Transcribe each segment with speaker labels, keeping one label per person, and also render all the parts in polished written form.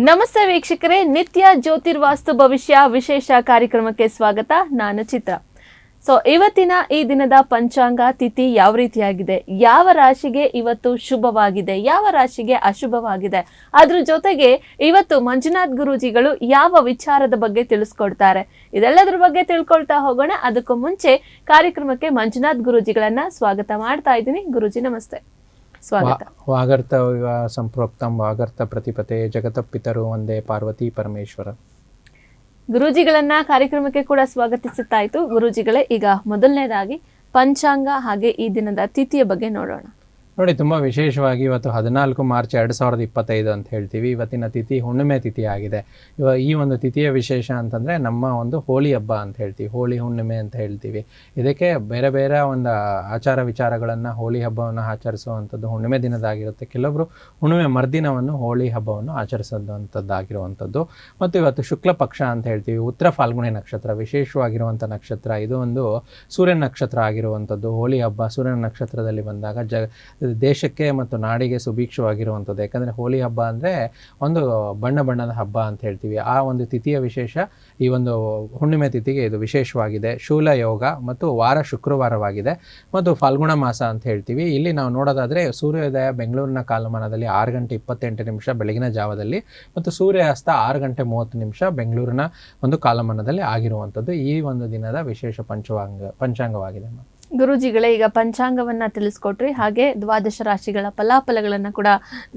Speaker 1: ನಮಸ್ತೆ ವೀಕ್ಷಕರೇ, ನಿತ್ಯ ಜ್ಯೋತಿರ್ವಾಸ್ತು ಭವಿಷ್ಯ ವಿಶೇಷ ಕಾರ್ಯಕ್ರಮಕ್ಕೆ ಸ್ವಾಗತ. ನಾನು ಚಿತ್ರ. ಇವತ್ತಿನ ಈ ದಿನದ ಪಂಚಾಂಗ ತಿಥಿ ಯಾವ ರೀತಿಯಾಗಿದೆ, ಯಾವ ರಾಶಿಗೆ ಇವತ್ತು ಶುಭವಾಗಿದೆ, ಯಾವ ರಾಶಿಗೆ ಅಶುಭವಾಗಿದೆ, ಅದ್ರ ಜೊತೆಗೆ ಇವತ್ತು ಮಂಜುನಾಥ್ ಗುರೂಜಿಗಳು ಯಾವ ವಿಚಾರದ ಬಗ್ಗೆ ತಿಳಿಸ್ಕೊಡ್ತಾರೆ, ಇದೆಲ್ಲದ್ರ ಬಗ್ಗೆ ತಿಳ್ಕೊಳ್ತಾ ಹೋಗೋಣ. ಅದಕ್ಕೂ ಮುಂಚೆ ಕಾರ್ಯಕ್ರಮಕ್ಕೆ ಮಂಜುನಾಥ್ ಗುರೂಜಿಗಳನ್ನ ಸ್ವಾಗತ ಮಾಡ್ತಾ ಇದ್ದೀನಿ. ಗುರೂಜಿ ನಮಸ್ತೆ, ಸ್ವಾಗತ.
Speaker 2: ವಾಗರ್ತ ಸಂಪ್ರೋಕ್ತಂ ವಾಗರ್ತ ಪ್ರತಿಪತೆ ಜಗತಪಿತರು ಒಂದೇ ಪಾರ್ವತಿ ಪರಮೇಶ್ವರ.
Speaker 1: ಗುರೂಜಿಗಳನ್ನ ಕಾರ್ಯಕ್ರಮಕ್ಕೆ ಕೂಡ ಸ್ವಾಗತಿಸುತ್ತಾಯಿತು. ಗುರೂಜಿಗಳೇ, ಈಗ ಮೊದಲನೇದಾಗಿ ಪಂಚಾಂಗ ಹಾಗೆ ಈ ದಿನದ ತಿಥಿಯ ಬಗ್ಗೆ ನೋಡೋಣ.
Speaker 2: ನೋಡಿ, ತುಂಬ ವಿಶೇಷವಾಗಿ ಇವತ್ತು 14 ಮಾರ್ಚ್ 2025 ಅಂತ ಹೇಳ್ತೀವಿ. ಇವತ್ತಿನ ತಿಥಿ ಹುಣ್ಣಿಮೆ ತಿಥಿ ಆಗಿದೆ. ಈ ಒಂದು ತಿಥಿಯ ವಿಶೇಷ ಅಂತಂದರೆ ನಮ್ಮ ಒಂದು ಹೋಳಿ ಹಬ್ಬ ಅಂತ ಹೇಳ್ತೀವಿ, ಹೋಳಿ ಹುಣ್ಣಿಮೆ ಅಂತ ಹೇಳ್ತೀವಿ. ಇದಕ್ಕೆ ಬೇರೆ ಬೇರೆ ಒಂದು ಆಚಾರ ವಿಚಾರಗಳನ್ನು, ಹೋಳಿ ಹಬ್ಬವನ್ನು ಆಚರಿಸುವಂಥದ್ದು ಹುಣ್ಣಿಮೆ ದಿನದಾಗಿರುತ್ತೆ. ಕೆಲವೊಬ್ಬರು ಹುಣ್ಣಿಮೆ ಮರ್ದಿನವನ್ನು ಹೋಳಿ ಹಬ್ಬವನ್ನು ಆಚರಿಸುವಂಥದ್ದಾಗಿರುವಂಥದ್ದು. ಮತ್ತು ಇವತ್ತು ಶುಕ್ಲ ಪಕ್ಷ ಅಂತ ಹೇಳ್ತೀವಿ. ಉತ್ತರ ಫಾಲ್ಗುಣಿ ನಕ್ಷತ್ರ ವಿಶೇಷವಾಗಿರುವಂಥ ನಕ್ಷತ್ರ. ಇದು ಒಂದು ಸೂರ್ಯನ ನಕ್ಷತ್ರ ಆಗಿರುವಂಥದ್ದು. ಹೋಳಿ ಹಬ್ಬ ಸೂರ್ಯನ ನಕ್ಷತ್ರದಲ್ಲಿ ಬಂದಾಗ ದೇಶಕ್ಕೆ ಮತ್ತು ನಾಡಿಗೆ ಸುಭೀಕ್ಷವಾಗಿರುವಂಥದ್ದು. ಯಾಕಂದರೆ ಹೋಳಿ ಹಬ್ಬ ಅಂದರೆ ಒಂದು ಬಣ್ಣ ಬಣ್ಣದ ಹಬ್ಬ ಅಂತ ಹೇಳ್ತೀವಿ. ಆ ಒಂದು ತಿಥಿಯ ವಿಶೇಷ ಈ ಒಂದು ಹುಣ್ಣಿಮೆ ತಿಥಿಗೆ ಇದು ವಿಶೇಷವಾಗಿದೆ. ಶೂಲ ಯೋಗ ಮತ್ತು ವಾರ ಶುಕ್ರವಾರವಾಗಿದೆ ಮತ್ತು ಫಾಲ್ಗುಣ ಮಾಸ ಅಂತ ಹೇಳ್ತೀವಿ. ಇಲ್ಲಿ ನಾವು ನೋಡೋದಾದರೆ ಸೂರ್ಯೋದಯ ಬೆಂಗಳೂರಿನ ಕಾಲಮಾನದಲ್ಲಿ 6 ಗಂಟೆ 28 ನಿಮಿಷ ಬೆಳಗಿನ ಜಾವದಲ್ಲಿ ಮತ್ತು ಸೂರ್ಯಾಸ್ತ 6 ಗಂಟೆ 30 ನಿಮಿಷ ಬೆಂಗಳೂರಿನ ಒಂದು ಕಾಲಮಾನದಲ್ಲಿ ಆಗಿರುವಂಥದ್ದು ಈ ಒಂದು ದಿನದ ವಿಶೇಷ ಪಂಚಾಂಗವಾಗಿದೆ.
Speaker 1: ಗುರೂಜಿಗಳೇ, ಈಗ ಪಂಚಾಂಗವನ್ನ ತಿಳಿಸ್ಕೊಟ್ರಿ, ಹಾಗೆ ದ್ವಾದಶ ರಾಶಿಗಳ ಫಲಾಫಲಗಳನ್ನ ಕೂಡ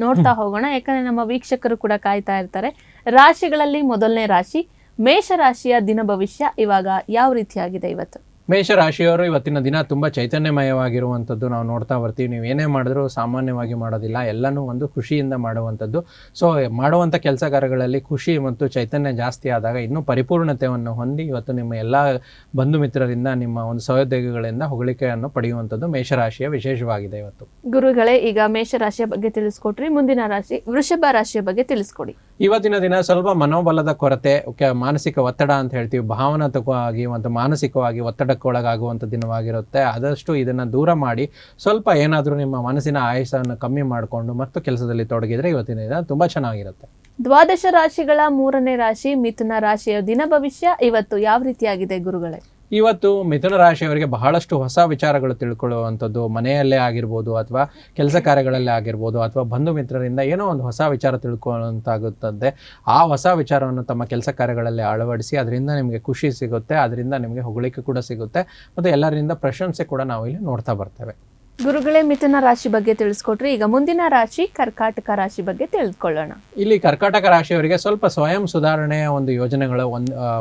Speaker 1: ನೋಡ್ತಾ ಹೋಗೋಣ. ಯಾಕಂದ್ರೆ ನಮ್ಮ ವೀಕ್ಷಕರು ಕೂಡ ಕಾಯ್ತಾ ಇರ್ತಾರೆ. ರಾಶಿಗಳಲ್ಲಿ ಮೊದಲನೇ ರಾಶಿ ಮೇಷ ರಾಶಿಯ ದಿನ ಭವಿಷ್ಯ ಇವಾಗ ಯಾವ ರೀತಿಯಾಗಿದೆ ಇವತ್ತು?
Speaker 2: ಮೇಷರಾಶಿಯವರು ಇವತ್ತಿನ ದಿನ ತುಂಬ ಚೈತನ್ಯಮಯವಾಗಿರುವಂಥದ್ದು ನಾವು ನೋಡ್ತಾ ಬರ್ತೀವಿ. ನೀವು ಏನೇ ಮಾಡಿದ್ರೂ ಸಾಮಾನ್ಯವಾಗಿ ಮಾಡೋದಿಲ್ಲ, ಎಲ್ಲನೂ ಒಂದು ಖುಷಿಯಿಂದ ಮಾಡುವಂಥದ್ದು. ಸೊ ಮಾಡುವಂಥ ಕೆಲಸ ಕಾರ್ಯಗಳಲ್ಲಿ ಖುಷಿ ಮತ್ತು ಚೈತನ್ಯ ಜಾಸ್ತಿ ಆದಾಗ ಇನ್ನೂ ಪರಿಪೂರ್ಣತೆಯನ್ನು ಹೊಂದಿ ಇವತ್ತು ನಿಮ್ಮ ಎಲ್ಲ ಬಂಧು ಮಿತ್ರರಿಂದ, ನಿಮ್ಮ ಒಂದು ಸಹೋದ್ಯೋಗಿಗಳಿಂದ ಹೊಗಳಿಕೆಯನ್ನು ಪಡೆಯುವಂಥದ್ದು ಮೇಷರಾಶಿಯ ವಿಶೇಷವಾಗಿದೆ ಇವತ್ತು.
Speaker 1: ಗುರುಗಳೇ, ಈಗ ಮೇಷರಾಶಿಯ ಬಗ್ಗೆ ತಿಳಿಸ್ಕೊಟ್ರಿ, ಮುಂದಿನ ರಾಶಿ ವೃಷಭ ರಾಶಿಯ ಬಗ್ಗೆ ತಿಳಿಸ್ಕೊಡಿ.
Speaker 2: ಇವತ್ತಿನ ದಿನ ಸ್ವಲ್ಪ ಮನೋಬಲದ ಕೊರತೆ, ಮಾನಸಿಕ ಒತ್ತಡ ಅಂತ ಹೇಳ್ತೀವಿ, ಭಾವನಾತ್ಮಕವಾಗಿ ಮತ್ತು ಮಾನಸಿಕವಾಗಿ ಒತ್ತಡಕ್ಕೊಳಗಾಗುವಂಥ ದಿನವಾಗಿರುತ್ತೆ. ಆದಷ್ಟು ಇದನ್ನು ದೂರ ಮಾಡಿ ಸ್ವಲ್ಪ ಏನಾದರೂ ನಿಮ್ಮ ಮನಸ್ಸಿನ ಆಯಾಸವನ್ನು ಕಮ್ಮಿ ಮಾಡಿಕೊಂಡು ಮತ್ತು ಕೆಲಸದಲ್ಲಿ ತೊಡಗಿದ್ರೆ ಇವತ್ತಿನ ದಿನ ತುಂಬ ಚೆನ್ನಾಗಿರುತ್ತೆ.
Speaker 1: ದ್ವಾದಶ ರಾಶಿಗಳ ಮೂರನೇ ರಾಶಿ ಮಿಥುನ ರಾಶಿಯ ದಿನ ಭವಿಷ್ಯ ಇವತ್ತು ಯಾವ ರೀತಿಯಾಗಿದೆ ಗುರುಗಳೇ?
Speaker 2: ಇವತ್ತು ಮಿಥುನ ರಾಶಿಯವರಿಗೆ ಬಹಳಷ್ಟು ಹೊಸ ವಿಚಾರಗಳು ತಿಳ್ಕೊಳ್ಳುವಂಥದ್ದು, ಮನೆಯಲ್ಲೇ ಆಗಿರ್ಬೋದು ಅಥವಾ ಕೆಲಸ ಕಾರ್ಯಗಳಲ್ಲೇ ಆಗಿರ್ಬೋದು ಅಥವಾ ಬಂಧು ಮಿತ್ರರಿಂದ ಏನೋ ಒಂದು ಹೊಸ ವಿಚಾರ ತಿಳ್ಕೊಳ್ಳುವಂತಾಗುತ್ತದೆ. ಆ ಹೊಸ ವಿಚಾರವನ್ನು ತಮ್ಮ ಕೆಲಸ ಕಾರ್ಯಗಳಲ್ಲಿ ಅಳವಡಿಸಿ ಅದರಿಂದ ನಿಮಗೆ ಖುಷಿ ಸಿಗುತ್ತೆ, ಅದರಿಂದ ನಿಮಗೆ ಹೊಗಳಿಕೆ ಕೂಡ ಸಿಗುತ್ತೆ ಮತ್ತು ಎಲ್ಲರಿಂದ ಪ್ರಶಂಸೆ ಕೂಡ ನಾವು ಇಲ್ಲಿ ನೋಡ್ತಾ ಬರ್ತೇವೆ.
Speaker 1: ಗುರುಗಳೇ, ಮಿಥುನ ರಾಶಿ ಬಗ್ಗೆ ತಿಳಿಸ್ಕೊಟ್ರಿ. ಈಗ ಮುಂದಿನ ರಾಶಿ ಕರ್ಕಾಟಕ ರಾಶಿ ಬಗ್ಗೆ ತಿಳಿದುಕೊಳ್ಳೋಣ.
Speaker 2: ಇಲ್ಲಿ ಕರ್ಕಾಟಕ ರಾಶಿಯವರಿಗೆ ಸ್ವಲ್ಪ ಸ್ವಯಂ ಸುಧಾರಣೆಯ ಒಂದು ಯೋಜನೆಗಳು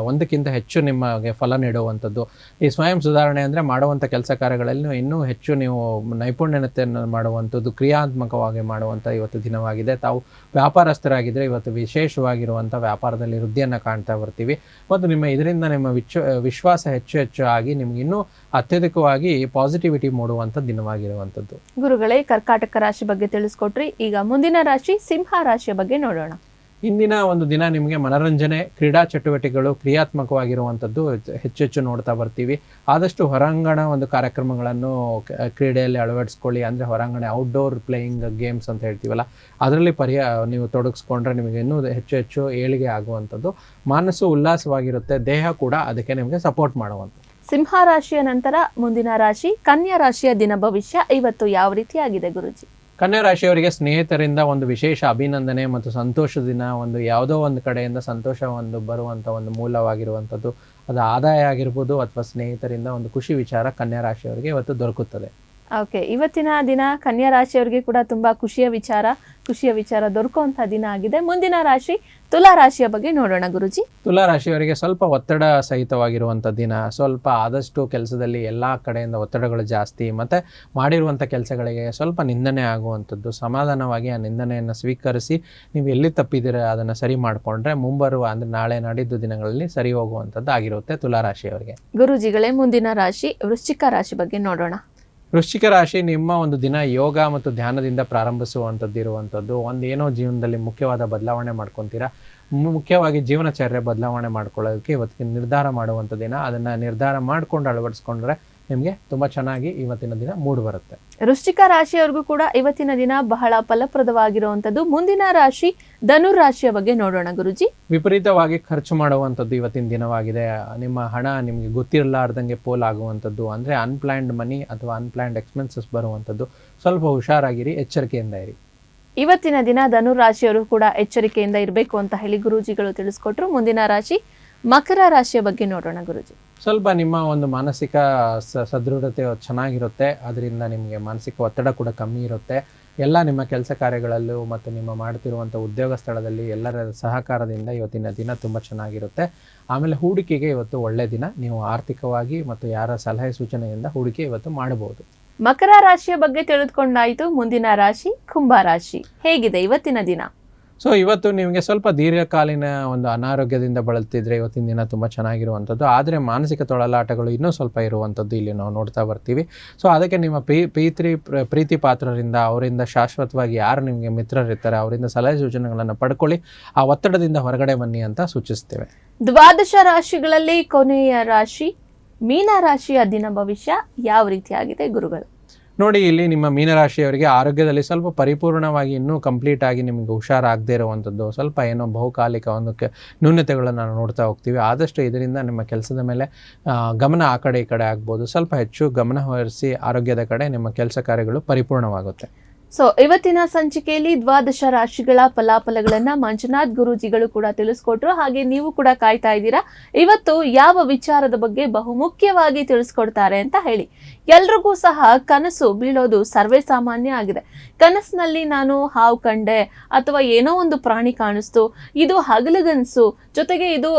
Speaker 2: ಒಂದಕ್ಕಿಂತ ಹೆಚ್ಚು ನಿಮಗೆ ಫಲ ನೀಡುವಂಥದ್ದು. ಈ ಸ್ವಯಂ ಸುಧಾರಣೆ ಅಂದರೆ ಮಾಡುವಂಥ ಕೆಲಸ ಕಾರ್ಯಗಳಲ್ಲಿ ಇನ್ನೂ ಹೆಚ್ಚು ನೀವು ನೈಪುಣ್ಯತೆಯನ್ನು ಮಾಡುವಂಥದ್ದು, ಕ್ರಿಯಾತ್ಮಕವಾಗಿ ಮಾಡುವಂಥ ಇವತ್ತು ದಿನವಾಗಿದೆ. ತಾವು ವ್ಯಾಪಾರಸ್ಥರಾಗಿದ್ದರೆ ಇವತ್ತು ವಿಶೇಷವಾಗಿರುವಂಥ ವ್ಯಾಪಾರದಲ್ಲಿ ವೃದ್ಧಿಯನ್ನು ಕಾಣ್ತಾ ಬರ್ತೀವಿ ಮತ್ತು ಇದರಿಂದ ನಿಮ್ಮ ವಿಶ್ವಾಸ ಹೆಚ್ಚು ಆಗಿ ನಿಮ್ಗೆ ಇನ್ನೂ ಅತ್ಯಧಿಕವಾಗಿ ಪಾಸಿಟಿವಿಟಿ ಮೂಡುವಂಥ ದಿನವಾಗಿರುವಂಥದ್ದು.
Speaker 1: ಗುರುಗಳೇ, ಕರ್ಕಾಟಕ ರಾಶಿ ಬಗ್ಗೆ ತಿಳಿಸ್ಕೊಟ್ರಿ. ಈಗ ಮುಂದಿನ ರಾಶಿ ಸಿಂಹ ರಾಶಿಯ ಬಗ್ಗೆ ನೋಡೋಣ.
Speaker 2: ಇಂದಿನ ಒಂದು ದಿನ ನಿಮಗೆ ಮನರಂಜನೆ, ಕ್ರೀಡಾ ಚಟುವಟಿಕೆಗಳು ಕ್ರಿಯಾತ್ಮಕವಾಗಿರುವಂಥದ್ದು ಹೆಚ್ಚು ನೋಡ್ತಾ ಬರ್ತೀವಿ. ಆದಷ್ಟು ಹೊರಾಂಗಣ ಒಂದು ಕಾರ್ಯಕ್ರಮಗಳನ್ನು ಕ್ರೀಡೆಯಲ್ಲಿ ಅಳವಡಿಸ್ಕೊಳ್ಳಿ. ಅಂದರೆ ಹೊರಾಂಗಣ ಔಟ್ಡೋರ್ ಪ್ಲೇಯಿಂಗ್ ಗೇಮ್ಸ್ ಅಂತ ಹೇಳ್ತೀವಲ್ಲ, ಅದರಲ್ಲಿ ನೀವು ತೊಡಗಿಸ್ಕೊಂಡ್ರೆ ನಿಮಗೆ ಇನ್ನೂ ಹೆಚ್ಚು ಏಳಿಗೆ ಆಗುವಂಥದ್ದು. ಮನಸ್ಸು ಉಲ್ಲಾಸವಾಗಿರುತ್ತೆ, ದೇಹ ಕೂಡ ಅದಕ್ಕೆ ನಿಮಗೆ ಸಪೋರ್ಟ್ ಮಾಡುವಂಥದ್ದು.
Speaker 1: ಸಿಂಹ ರಾಶಿಯ ನಂತರ ಮುಂದಿನ ರಾಶಿ ಕನ್ಯಾ ರಾಶಿಯ ದಿನ ಭವಿಷ್ಯ ಇವತ್ತು ಯಾವ ರೀತಿಯಾಗಿದೆ ಗುರುಜಿ?
Speaker 2: ಕನ್ಯಾ ರಾಶಿಯವರಿಗೆ ಸ್ನೇಹಿತರಿಂದ ಒಂದು ವಿಶೇಷ ಅಭಿನಂದನೆ ಮತ್ತು ಸಂತೋಷದ ದಿನ, ಒಂದು ಯಾವುದೋ ಒಂದು ಕಡೆಯಿಂದ ಸಂತೋಷ ಬರುವಂಥ ಒಂದು ಮೂಲವಾಗಿರುವಂಥದ್ದು. ಅದು ಆದಾಯ ಆಗಿರ್ಬೋದು ಅಥವಾ ಸ್ನೇಹಿತರಿಂದ ಒಂದು ಖುಷಿ ವಿಚಾರ ಕನ್ಯಾ ರಾಶಿಯವರಿಗೆ ಇವತ್ತು ದೊರಕುತ್ತದೆ.
Speaker 1: ಓಕೆ, ಇವತ್ತಿನ ದಿನ ಕನ್ಯಾ ರಾಶಿಯವರಿಗೆ ಕೂಡ ತುಂಬಾ ಖುಷಿಯ ವಿಚಾರ ದೊರಕುವಂಥ ದಿನ ಆಗಿದೆ. ಮುಂದಿನ ರಾಶಿ ತುಲಾ ರಾಶಿಯ ಬಗ್ಗೆ ನೋಡೋಣ ಗುರುಜಿ.
Speaker 2: ತುಲಾ ರಾಶಿಯವರಿಗೆ ಸ್ವಲ್ಪ ಒತ್ತಡ ಸಹಿತವಾಗಿರುವಂಥ ದಿನ. ಸ್ವಲ್ಪ ಆದಷ್ಟು ಕೆಲಸದಲ್ಲಿ ಎಲ್ಲ ಕಡೆಯಿಂದ ಒತ್ತಡಗಳು ಜಾಸ್ತಿ ಮತ್ತು ಮಾಡಿರುವಂಥ ಕೆಲಸಗಳಿಗೆ ಸ್ವಲ್ಪ ನಿಂದನೆ ಆಗುವಂಥದ್ದು. ಸಮಾಧಾನವಾಗಿ ಆ ನಿಂದನೆಯನ್ನು ಸ್ವೀಕರಿಸಿ ನೀವು ಎಲ್ಲಿ ತಪ್ಪಿದ್ದೀರ ಅದನ್ನು ಸರಿ ಮಾಡಿಕೊಂಡ್ರೆ ಮುಂಬರುವ ಅಂದರೆ ನಾಳೆ ನಾಡಿದ್ದು ದಿನಗಳಲ್ಲಿ ಸರಿ ಹೋಗುವಂಥದ್ದು ಆಗಿರುತ್ತೆ ತುಲಾ ರಾಶಿಯವರಿಗೆ.
Speaker 1: ಗುರುಜಿಗಳೇ, ಮುಂದಿನ ರಾಶಿ ವೃಶ್ಚಿಕ ರಾಶಿ ಬಗ್ಗೆ ನೋಡೋಣ.
Speaker 2: ವೃಶ್ಚಿಕ ರಾಶಿ ನಿಮ್ಮ ಒಂದು ದಿನ ಯೋಗ ಮತ್ತು ಧ್ಯಾನದಿಂದ ಪ್ರಾರಂಭಿಸುವಂಥದ್ದು ಇರುವಂಥದ್ದು. ಏನೋ ಜೀವನದಲ್ಲಿ ಮುಖ್ಯವಾದ ಬದಲಾವಣೆ ಮಾಡ್ಕೊತೀರಾ. ಮುಖ್ಯವಾಗಿ ಜೀವನಚರ್ಯ ಬದಲಾವಣೆ ಮಾಡ್ಕೊಳ್ಳೋದಕ್ಕೆ ಇವತ್ತಿಗೆ ನಿರ್ಧಾರ ಮಾಡುವಂಥ ದಿನ. ಅದನ್ನು ನಿರ್ಧಾರ ಮಾಡಿಕೊಂಡು ಅಳವಡಿಸ್ಕೊಂಡ್ರೆ ನಿಮಗೆ ತುಂಬ ಚೆನ್ನಾಗಿ ಇವತ್ತಿನ ದಿನ ಮೂಡ್ ಬರುತ್ತೆ.
Speaker 1: ವೃಶ್ಚಿಕ ರಾಶಿಯವರಿಗೂ ಕೂಡ ಇವತ್ತಿನ ದಿನ ಬಹಳ ಫಲಪ್ರದವಾಗಿರುವಂತದ್ದು. ಮುಂದಿನ ರಾಶಿ ಧನುರ್ ರಾಶಿಯ ಬಗ್ಗೆ ನೋಡೋಣ ಗುರುಜಿ.
Speaker 2: ವಿಪರೀತವಾಗಿ ಖರ್ಚು ಮಾಡುವಂಥದ್ದು ಇವತ್ತಿನ ದಿನವಾಗಿದೆ. ನಿಮ್ಮ ಹಣ ನಿಮಗೆ ಗೊತ್ತಿರಲಾರ್ದಂಗೆ ಪೋಲಾಗುವಂಥದ್ದು, ಅಂದರೆ ಅನ್ಪ್ಲ್ಯಾನ್ಡ್ ಮನಿ ಅಥವಾ ಅನ್ಪ್ಲ್ಯಾನ್ಡ್ ಎಕ್ಸ್ಪೆನ್ಸಸ್ ಬರುವಂಥದ್ದು. ಸ್ವಲ್ಪ ಹುಷಾರಾಗಿರಿ, ಎಚ್ಚರಿಕೆಯಿಂದ ಇರಿ.
Speaker 1: ಇವತ್ತಿನ ದಿನ ಧನುರ್ ರಾಶಿಯವರು ಕೂಡ ಎಚ್ಚರಿಕೆಯಿಂದ ಇರಬೇಕು ಅಂತ ಹೇಳಿ ಗುರೂಜಿಗಳು ತಿಳಿಸ್ಕೊಟ್ರು. ಮುಂದಿನ ರಾಶಿ ಮಕರ ರಾಶಿಯ ಬಗ್ಗೆ ನೋಡೋಣ ಗುರುಜಿ.
Speaker 2: ಸ್ವಲ್ಪ ನಿಮ್ಮ ಒಂದು ಮಾನಸಿಕ ಸದೃಢತೆ ಚೆನ್ನಾಗಿರುತ್ತೆ. ಅದರಿಂದ ನಿಮಗೆ ಮಾನಸಿಕ ಒತ್ತಡ ಕೂಡ ಕಮ್ಮಿ ಇರುತ್ತೆ. ಎಲ್ಲ ನಿಮ್ಮ ಕೆಲಸ ಕಾರ್ಯಗಳಲ್ಲೂ ಮತ್ತು ನಿಮ್ಮ ಮಾಡ್ತಿರುವಂಥ ಉದ್ಯೋಗ ಸ್ಥಳದಲ್ಲಿ ಎಲ್ಲರ ಸಹಕಾರದಿಂದ ಇವತ್ತಿನ ದಿನ ತುಂಬ ಚೆನ್ನಾಗಿರುತ್ತೆ. ಆಮೇಲೆ ಹೂಡಿಕೆಗೆ ಇವತ್ತು ಒಳ್ಳೆಯ ದಿನ. ನೀವು ಆರ್ಥಿಕವಾಗಿ ಮತ್ತು ಯಾರ ಸಲಹೆ ಸೂಚನೆಯಿಂದ ಹೂಡಿಕೆ ಇವತ್ತು ಮಾಡಬಹುದು.
Speaker 1: ಮಕರ ರಾಶಿಯ ಬಗ್ಗೆ ತಿಳಿದುಕೊಂಡಾಯಿತು. ಮುಂದಿನ ರಾಶಿ ಕುಂಭ ರಾಶಿ. ಹೇಗಿದೆ ಇವತ್ತಿನ ದಿನ?
Speaker 2: ಸೊ ಇವತ್ತು ನಿಮಗೆ ಸ್ವಲ್ಪ ದೀರ್ಘಕಾಲೀನ ಒಂದು ಅನಾರೋಗ್ಯದಿಂದ ಬಳಲ್ತಿದ್ರೆ ಇವತ್ತಿನ ದಿನ ತುಂಬ ಚೆನ್ನಾಗಿರುವಂಥದ್ದು. ಆದರೆ ಮಾನಸಿಕ ತೊಳಲಾಟಗಳು ಇನ್ನೂ ಸ್ವಲ್ಪ ಇರುವಂಥದ್ದು ಇಲ್ಲಿ ನಾವು ನೋಡ್ತಾ ಬರ್ತೀವಿ. ಸೊ ಅದಕ್ಕೆ ನಿಮ್ಮ ಪ್ರೀತಿ ಪಾತ್ರರಿಂದ, ಅವರಿಂದ ಶಾಶ್ವತವಾಗಿ ಯಾರು ನಿಮಗೆ ಮಿತ್ರರಿರ್ತಾರೆ ಅವರಿಂದ ಸಲಹೆ ಸೂಚನೆಗಳನ್ನು ಪಡ್ಕೊಳ್ಳಿ. ಆ ಒತ್ತಡದಿಂದ ಹೊರಗಡೆ ಬನ್ನಿ ಅಂತ ಸೂಚಿಸ್ತೇವೆ.
Speaker 1: ದ್ವಾದಶ ರಾಶಿಗಳಲ್ಲಿ ಕೊನೆಯ ರಾಶಿ ಮೀನ ರಾಶಿಯ ದಿನ ಭವಿಷ್ಯ ಯಾವ ರೀತಿಯಾಗಿದೆ ಗುರುಗಳು?
Speaker 2: ನೋಡಿ, ಇಲ್ಲಿ ನಿಮ್ಮ ಮೀನರಾಶಿಯವರಿಗೆ ಆರೋಗ್ಯದಲ್ಲಿ ಸ್ವಲ್ಪ ಪರಿಪೂರ್ಣವಾಗಿ ಇನ್ನೂ ಕಂಪ್ಲೀಟ್ ಆಗಿ ನಿಮಗೆ ಹುಷಾರಾಗದೇ ಇರುವಂಥದ್ದು, ಸ್ವಲ್ಪ ಏನೋ ಬಹುಕಾಲಿಕ ಒಂದು ನ್ಯೂನತೆಗಳನ್ನು ನಾವು ನೋಡ್ತಾ ಹೋಗ್ತೀವಿ. ಆದಷ್ಟು ಇದರಿಂದ ನಿಮ್ಮ ಕೆಲಸದ ಮೇಲೆ ಗಮನ ಆ ಕಡೆ ಈ ಕಡೆ ಆಗ್ಬೋದು. ಸ್ವಲ್ಪ ಹೆಚ್ಚು ಗಮನ ಹರಿಸಿ ಆರೋಗ್ಯದ ಕಡೆ ನಿಮ್ಮ ಕೆಲಸ ಕಾರ್ಯಗಳು ಪರಿಪೂರ್ಣವಾಗುತ್ತೆ.
Speaker 1: ಸೊ ಇವತ್ತಿನ ಸಂಚಿಕೆಯಲ್ಲಿ ದ್ವಾದಶ ರಾಶಿಗಳ ಫಲಾಫಲಗಳನ್ನ ಮಂಜುನಾಥ್ ಗುರೂಜಿಗಳು ಕೂಡ ತಿಳಿಸ್ಕೊಟ್ರು. ಹಾಗೆ ನೀವು ಕೂಡ ಕಾಯ್ತಾ ಇದ್ದೀರಾ ಇವತ್ತು ಯಾವ ವಿಚಾರದ ಬಗ್ಗೆ ಬಹುಮುಖ್ಯವಾಗಿ ತಿಳಿಸ್ಕೊಡ್ತಾರೆ ಅಂತ ಹೇಳಿ. ಎಲ್ರಿಗೂ ಸಹ ಕನಸು ಬೀಳೋದು ಸರ್ವೇ ಸಾಮಾನ್ಯ ಆಗಿದೆ. ಕನಸಿನಲ್ಲಿ ನಾನು ಹಾವು ಕಂಡೆ ಅಥವಾ ಏನೋ ಒಂದು ಪ್ರಾಣಿ ಕಾಣಿಸ್ತು, ಇದು ಹಗಲುಗನಸು, ಜೊತೆಗೆ ಇದು